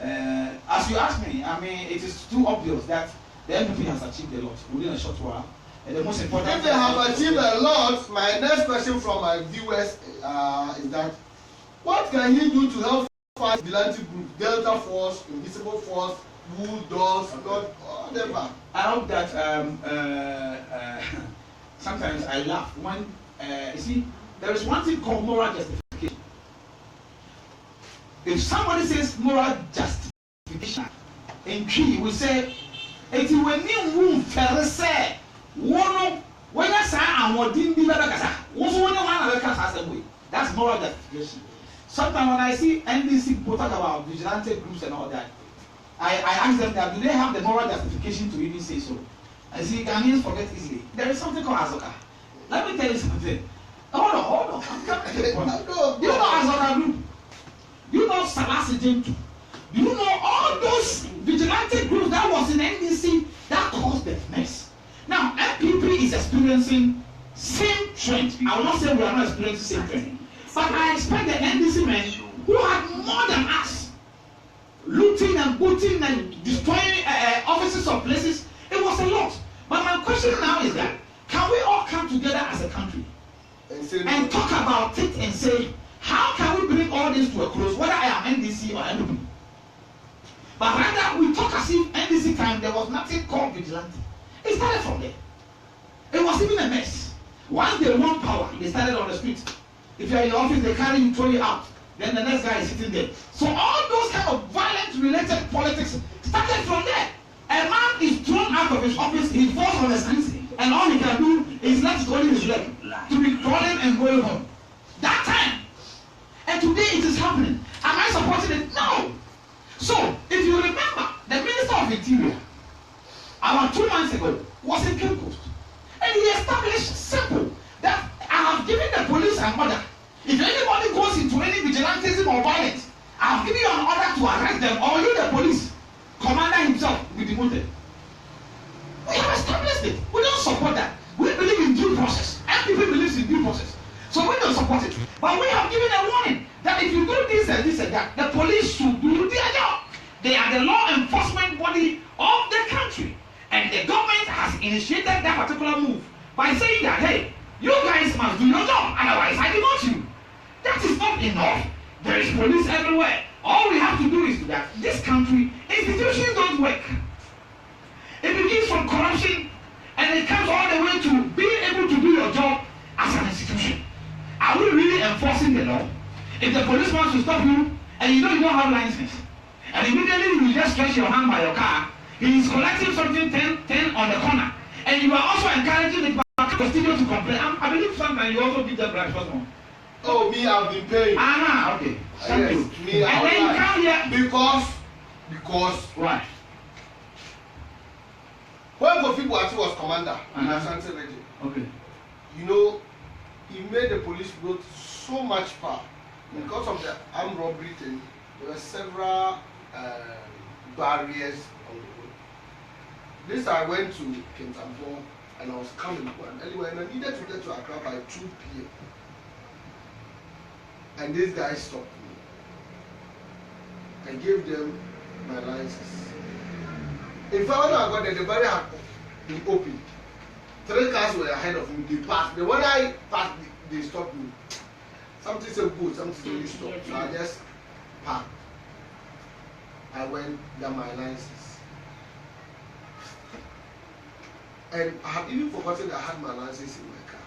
as you ask me, I mean, it is too obvious that the NPP has achieved a lot within a short while. And the most important, if they have achieved a lot, my next question from my viewers is that what can he do to help fight vigilante group, Delta Force, Invisible Force, Who Dogs, God, whatever? I hope that sometimes I laugh when you see there is one thing called moral justification. If somebody says moral justification, in tree we say, "It when you womb fell say, one when I say I want to be better kasa, also when you want to kasa same way." That's moral justification. Sometimes when I see NDC people talk about vigilante groups and all that, I ask them that do they have the moral justification to even say so? I see Ghanaians forget easily. There is something called Azoka. Let me tell you something. Hold on. I'm coming to the point. Do you know Azoka group? Do you know Salasi Jentu? Do you know all those vigilante groups that was in NDC that caused the mess? Now MPP is experiencing same trend. I will not say we are not experiencing same trend, but I expect the NDC men who had more than us, looting and booting and destroying offices of places. It was a lot. But my question now is that can we all come together as a country and talk about it and say, how can we bring all this to a close, whether I am NDC or NDP? But rather we talk as if NDC time there was nothing called vigilante. It started from there. It was even a mess. Once they want power, they started on the street. If you are in the office, they carry you, throw you out. Then the next guy is sitting there. So all those kind of violent related politics started from there. A man is thrown out of his office, he falls on the street, and all he can do is let holding his leg to be crawling and going home. That time. And today it is happening. Am I supporting it? No. So, if you remember, the Minister of Interior, about 2 months ago, was in Cape Coast. And he established simple that I have given the police an order. If anybody goes into any vigilantism or violence, I have given you an order to arrest them, or you, the police commander himself, will be demoted. We have established it. We don't support that. We believe in due process. MPP believes in due process. So we don't support it. But we have given a warning that if you do this and this and that, the police should do their job. They are the law enforcement body of the country. And the government has initiated that particular move by saying that, hey, you guys must do your job, otherwise I demote you. That is not enough. There is police everywhere. All we have to do is that this country, institutions don't work. It begins from corruption and it comes all the way to being able to do your job as an institution. Are we really enforcing the law? If the police wants to stop you and you know you don't have license, and immediately you just stretch your hand by your car, he is collecting something 10 on the corner, and you are also encouraging the studio to complain. I believe sometimes you also give them bribes. Oh, me, I've been paying. Okay. Yes, me, and then you come here because right. When Kofi Boati was commander in Ashanti region, okay, you know, he made the police build so much power because of the armed robbery thing. There were several barriers on the road. This I went to Kintampo and I was coming anyway, and I needed to get to Accra by 2 p.m. And this guy stopped me. I gave them my license. In fact, when I got there, the barrier had been opened. 3 cars were ahead of me. They passed. Then when I passed, they stopped me. Something said good, something said you stop. So I just parked. I went, got my license. And I had even forgotten that I had my license in my car.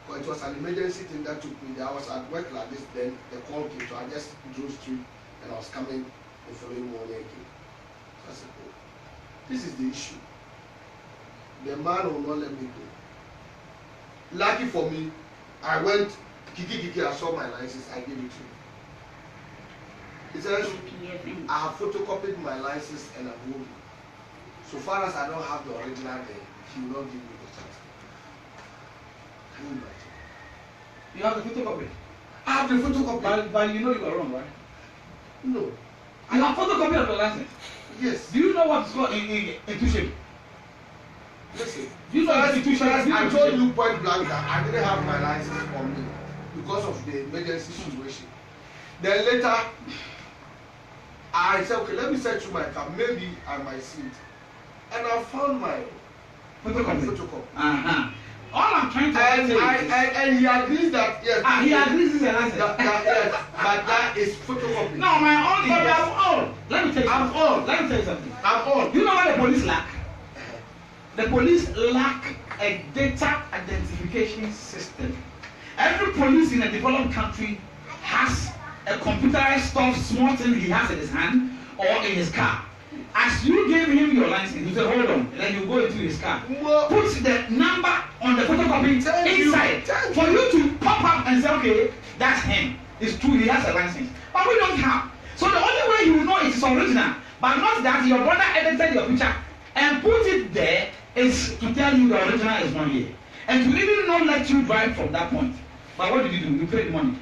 But it was an emergency thing that took me there. I was at work like this, then the call came, so I just drove straight and I was coming the following morning again. So I said, oh, this is the issue. The man will not let me go. Lucky for me, I went, Kiki, I saw my license, I gave it to him. He says, I have photocopied my license and I'm moving. So far as I don't have the original there, he will not give me the chance. Can you imagine? You have the photocopy? I have the photocopy. But you know you are wrong, right? No. You have photocopy of the license? Yes. Do you know what is called intuition? Listen. You know institution. I told you point blank that I didn't have my license on me because of the emergency situation. Then later, I said, okay, let me search through my car. Maybe I might see it. And I found my photocopy. All I'm trying to say and he agrees that yes. He agrees with the license. Yes, but that is photocopy. No, my own. But I'm old. Let me tell you. I'm old. Let me tell you something. I'm old. You know what the police lack? The police lack a data identification system. Every police in a developed country has a computerized stuff, small thing he has in his hand or in his car. As you gave him your license, you say, hold on, and then you go into his car. Put the number on the photocopy inside for you to pop up and say, okay, that's him. It's true, he has a license. But we don't have. So the only way you will know it is original, but not that your brother edited your picture and put it there is to tell you the original is not here. And to even not let you drive from that point. But what did you do? You paid money.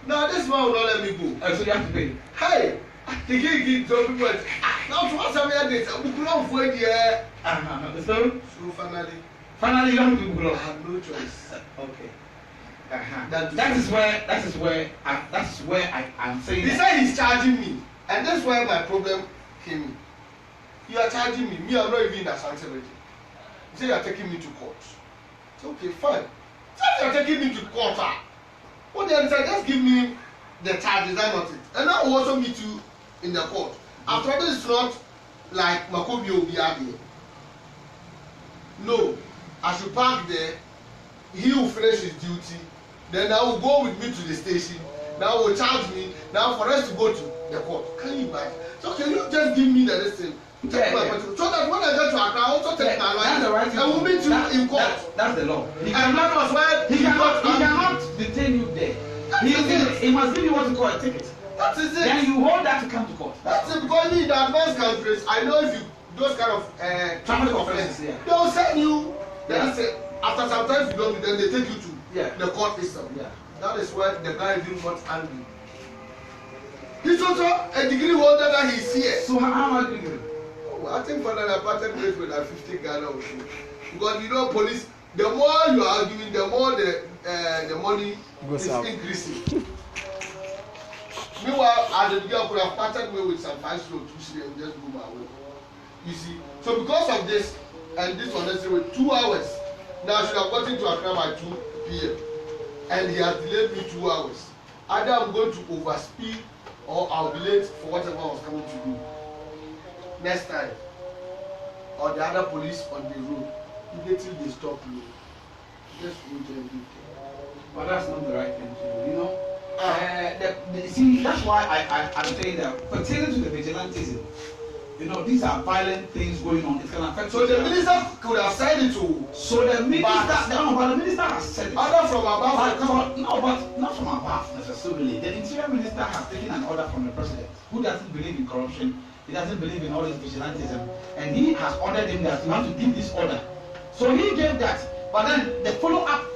No, this man will not let me go. So you have to pay. Hey! The kid told me what. Now to answer me that day, we could not avoid here. So finally you don't have to go. I have no choice. Okay. That is where I'm saying. He said he's charging me, and that's where my problem came in. You are charging me. Me, I'm not even in Ashanti region. You say you are taking me to court. It's okay, fine. Since you are taking me to court, what they say, just give me the charges, that's not it. And I will also meet you in the court. After all, this is not like Makobi will be arguing. No, I should park there. He will finish his duty. Then I will go with me to the station. Now will charge me. Now for us to go to the court. Can you imagine? So can you just give me the listing? So that when I get to Accra, I also take my life. I will meet you in court. That's the law. And that was why he cannot detain you there. He must give you what you call a ticket. That is it. Then you hold that to come to court. That's it, because in the advanced countries, I know if you those kind of traffic offenses, yeah. They will send you. Then say after some time you don't, then they take you to the court system. Yeah. That is where the guy even got angry. He's also a degree holder that he's here. So how much degree? Oh, I think for that I parted ways with like 50 Ghana or so. Because you know police, the more you are giving, the more the money is increasing. Meanwhile, at the beginning, I could have parted way with some 5 slow 2 city and just go my way. You see, so because of this and this unnecessary 2 hours, now I should have gotten to Accra by 2 p.m. and he has delayed me 2 hours. Either I'm going to overspeed or I'll be late for whatever I was coming to do next time. Or the other police on the road, immediately they stop you. Just go to everything. But that's not the right thing to do, you know. See, that's why I'm saying that pertaining to the vigilantism, you know, these are violent things going on. It's going to affect. So the minister could have said it to. So the minister, but the minister has said it. Order from above. But not from above necessarily. The interior minister has taken an order from the president, who doesn't believe in corruption. He doesn't believe in all this vigilantism, and he has ordered him that you have to give this order. So he gave that, but then the follow-up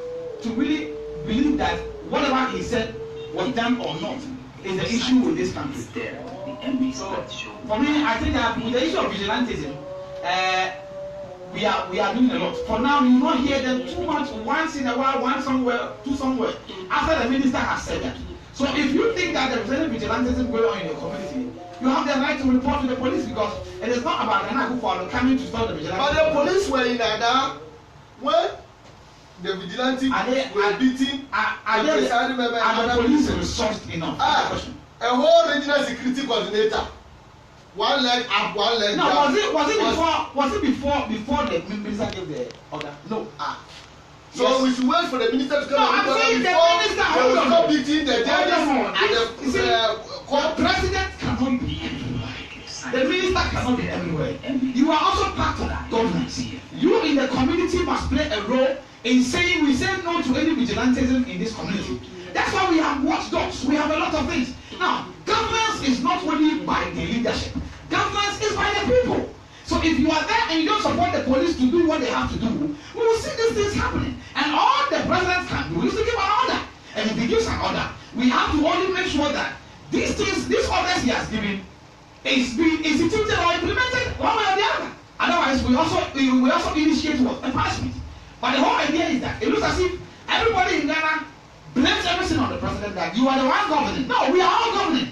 to really believe that whatever he said was done or not is the issue with this country. So for me, I think that with the issue of vigilantism, we are doing a lot. For now, you don't hear them too much. Once in a while, one somewhere, two somewhere. After the minister has said that. So if you think that there is any vigilantism going on in your community, you have the right to report to the police because it is not about Ghana Akufo-Addo coming to stop the vigilantism. But the police were in Ada when the vigilantes were beating the police resourced enough. A whole regional security coordinator, one leg up, one leg down. No, was it before the minister gave the order? No. So yes. We should wait for the minister to come. No, I'm saying the minister will stop beating the judges. The president cannot be everywhere. The minister cannot be everywhere. You are also part of government. You in the community must play a role in saying we say no to any vigilantism in this community. That's why we have watchdogs. We have a lot of things. Now, governance is not only by the leadership. Governance is by the people. So if you are there and you don't support the police to do what they have to do, we will see these things happening. And all the president can do is to give an order. And if he gives an order, we have to only make sure that these things, these orders he has given, is being instituted or implemented one way or the other. Otherwise, we also initiate what? A punishment. But the whole idea is that it looks as if everybody in Ghana blames everything on the president that you are the one governing. No, we are all governing.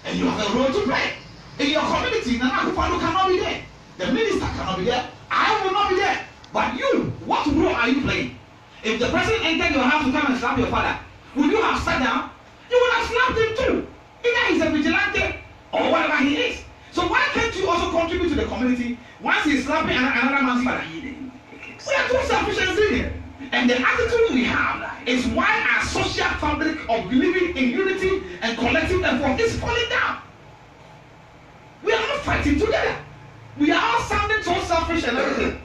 And you have a role to play. In your community, Nana Akufo-Addo cannot be there. The minister cannot be there. I will not be there. But you, what role are you playing? If the president entered your house to come and slap your father, would you have sat down? You would have slapped him too. Either he's a vigilante or whatever he is. So why can't you also contribute to the community once he's slapping another man's father? We are too selfish and greedy. And the attitude we have is why our social fabric of believing in unity and collective effort is falling down. We are not fighting together. We are all sounding so selfish and everything.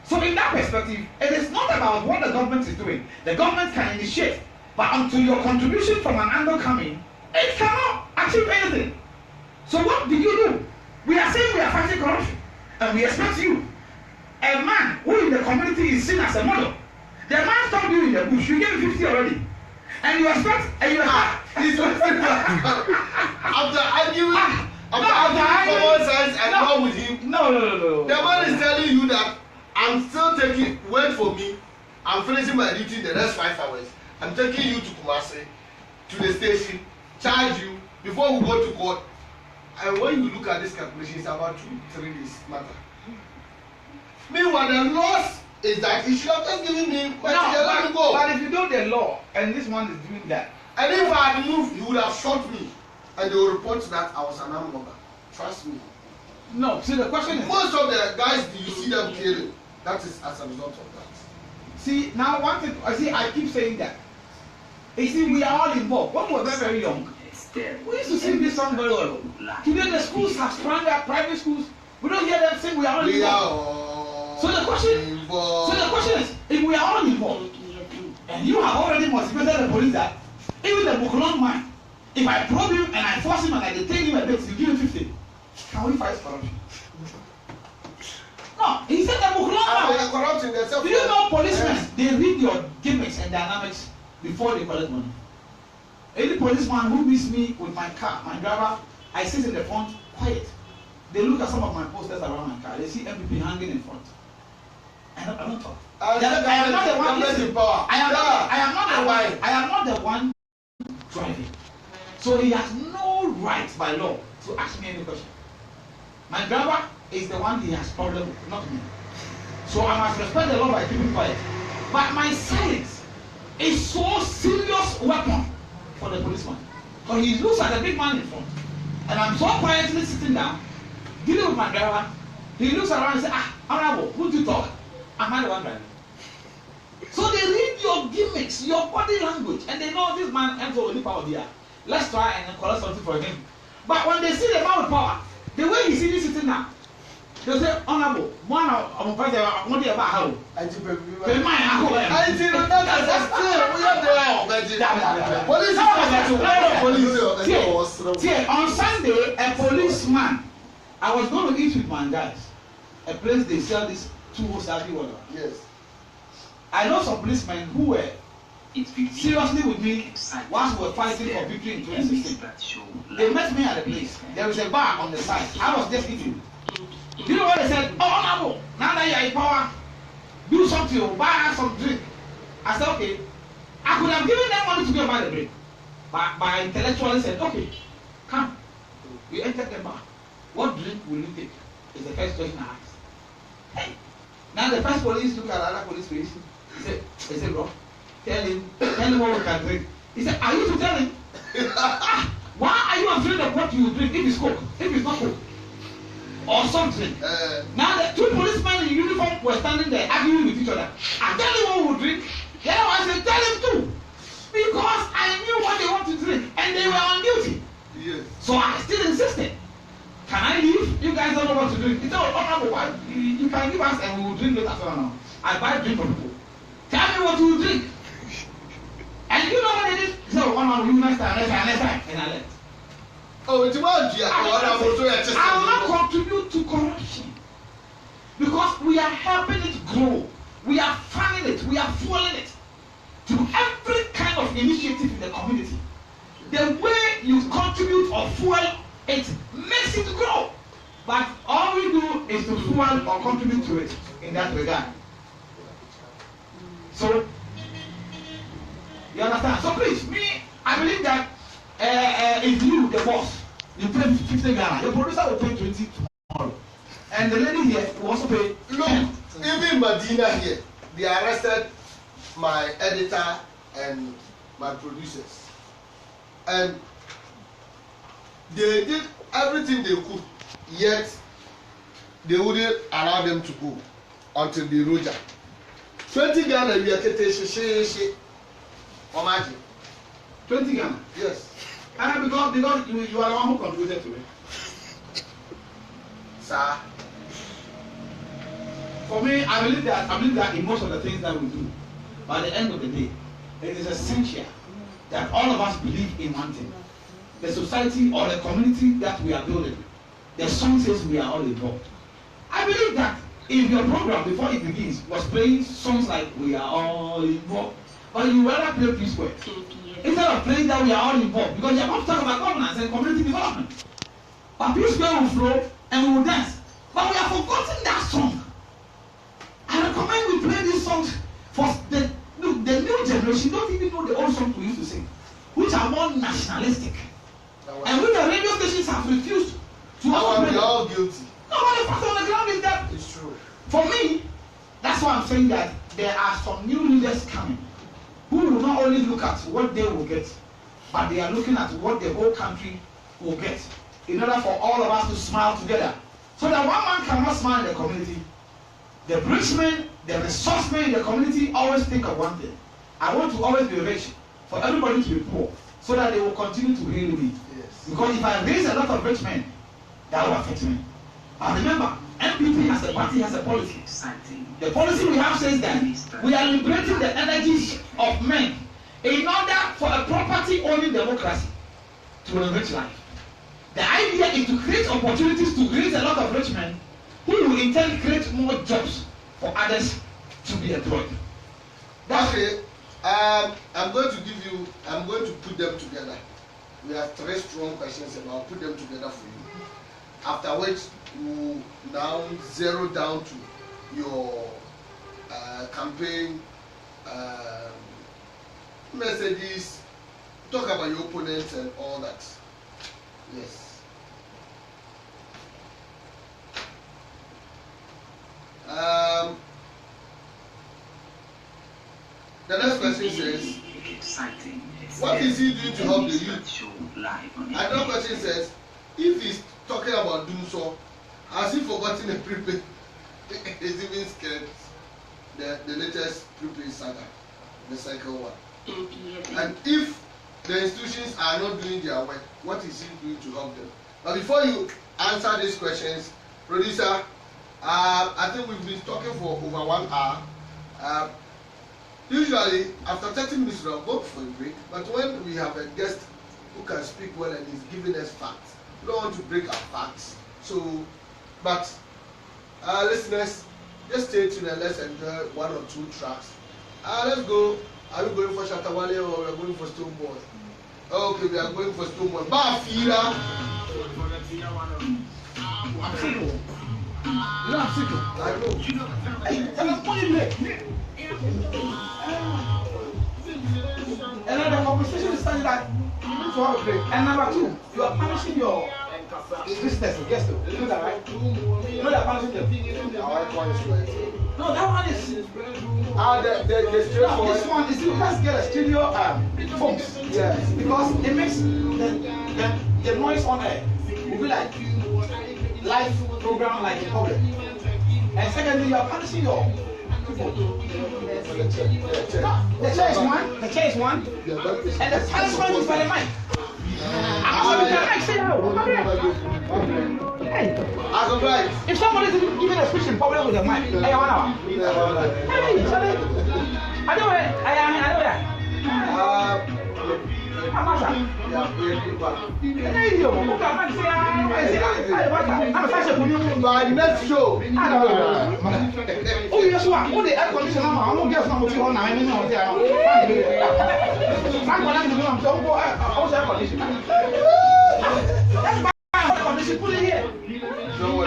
So in that perspective, it is not about what the government is doing. The government can initiate, but until your contribution from an angle coming, it cannot achieve anything. So what do you do? We are saying we are fighting corruption, and we expect you, a man who in the community is seen as a model. The man stopped you in the bush. You gave him 50 already, and you expect, and you have. After arguing. After common sense and not with him. No. The man is telling you that I'm still taking, wait for me. I'm finishing my duty in the next 5 hours. I'm taking you to Kumasi, to the station, charge you before we go to court. And when you look at this calculation, it's about 2-3 days matter. Meanwhile, the loss is that he should have just given me my ticket, let me go. But if you know the law and this one is doing that, and if I had moved, he would have shot me. And they will report that I was an armed robber. Trust me. No, see the question is. Most of the guys you see them killing, that is as a result of that. See, now one thing, I keep saying that. You see, we are all involved. When we were very, very young, we used to sing this song very well. Today the schools have sprung up, private schools. We don't hear them sing we are all involved. So the question is, if we are all involved, and you have already motivated the police that Even the Bukulon man, if I probe him and I force him and I detain him a bit, you give him 50. Can we fight corruption? No, he said the Bukulon man. Corrupting themselves. Do you know policemen? They read your gimmicks and dynamics before they collect money. Any policeman who meets me with my car, my driver, I sit in the front, quiet. They look at some of my posters around my car. They see MPP hanging in front. I don't talk. I am not the one. I am not the one driving. So he has no right by law to ask me any question. My driver is the one he has problem with, not me. So I must respect the law by keeping quiet. But my silence is so serious weapon for the policeman. So he looks at the big man in front, and I'm so quietly sitting down, dealing with my driver. He looks around and says, Honorable, who do you talk? Am I the one driving? So they read your gimmicks, your body language, and they know this man ends only power there. Let's try and collect something for him. But when they see the man with power, the way he sees you sitting now, they say, Honorable, one of the person I want to about how. Police on Sunday, a policeman. I was going to eat with my guys. A place they sell this 2 water. Yes. I know some policemen who were seriously with me once we were fighting for victory in 2016. They met me at the place. There was a bar on the side. I was just eating. Do you know what they said? Oh, Honorable, now that you are in power, do something, buy us some drink. I said, okay. I could have given them money to go buy the drink. But I intellectually said, okay, come. We entered the bar. What drink will you take? Is the first question I asked. Hey. Now the first police look at the other police face. He said, bro, tell him what we can drink. He said, are you to tell him? Why are you afraid of what you drink if it's Coke? If it's not Coke? Or something. Now the 2 policemen in uniform were standing there arguing with each other. I tell him what we drink. The other one said, tell him too. Because I knew what they want to drink and they were on duty. Yes. So I still insisted. Can I leave? You guys don't know what to drink. He said, Honorable, you can give us and we will drink later. So I buy drink for people. Tell me what you drink. And you know what they did? He said, Honorable, you next time. And I left. Oh, it's about you. I will not contribute to corruption because we are helping it grow. We are funding it. We are fueling it to every kind of initiative in the community. The way you contribute or fuel it makes it grow. But all we do is to fuel or contribute to it in that regard. So, you understand? So please, I believe that if you, the boss, you pay 50 Ghana, the producer will pay 20 tomorrow. And the lady here will also pay. Look, even Medina here, they arrested my editor and my producers. And they did everything they could, yet they wouldn't allow them to go until the Roja. 20 Ghana, we are getting Imagine. 20 Ghana? Yes. And because you are the one who contributed to it. Sir. For me, I believe that in most of the things that we do, by the end of the day, it is essential that all of us believe in one thing. The society or the community that we are building, the song says we are all involved. I believe that if your program before it begins was playing songs like we are all involved, but you rather play P Square instead of playing that we are all involved, because you are going to talk about governance and community development. But P Square will flow and we will dance. But we have forgotten that song. I recommend we play these songs for the new generation. Don't even know the old songs we used to sing, which are more nationalistic. And when the radio stations have refused to play, we are all guilty. No, but the fact on the ground is that it's true. For me, that's why I'm saying that there are some new leaders coming who will not only look at what they will get, but they are looking at what the whole country will get, in order for all of us to smile together. So that one man cannot smile in the community. The rich men, the resource men in the community always think of one thing. I want to always be rich, for everybody to be poor, so that they will continue to hail me. Yes. Because if I raise a lot of rich men, that will affect me. And remember, MPP as a party has a policy. The policy we have says that we are liberating the energies of men in order for a property-owning democracy to enrich life. The idea is to create opportunities to raise a lot of rich men who will in turn create more jobs for others to be employed. Okay, I'm going to put them together. We have 3 strong questions and I'll put them together for you. After which we'll now zero down to your campaign messages, talk about your opponents and all that. Yes. The next question says, what is he doing to help the youth? Another question says, if he's talking about doing so, has he forgotten the prepaid? Is even scared the latest prepaid saga, the cycle one? And if the institutions are not doing their work, what is he doing to help them? But before you answer these questions, producer, I think we've been talking for over 1 hour. Usually, after 30 minutes, we'll go for a break. But when we have a guest who can speak well and is giving us facts, we don't want to break our facts. So, but listeners, just stay tuned and let's enjoy 1 or 2 tracks. Let's go. Are we going for Shatawale or we are going for Stoneboy? Okay, we are going for Stoneboy. Bafira. I'm single. You know I'm single. I know. And I'm putting it. And then the conversation is starting that you need to have a break. And number 2, you are punishing your business. Yes, though. You know that, right? You know that punishing them. No, that one is. This one is let's get a studio phones. Yes. Because it makes the noise on air will be like live program like a public. And secondly, you are punishing your people. The chair is one. The chair is one. And the punishment is by the mic. If somebody is giving a speech in public with a mic, hey, 1 hour. Hey, Charlie. I know that. By next show. Oh, yes, what? Oh, the air conditioner. I'm going to get some of you on. I mean, I'm there. I'm going to go air conditioner. That's my air conditioner. Put it here. No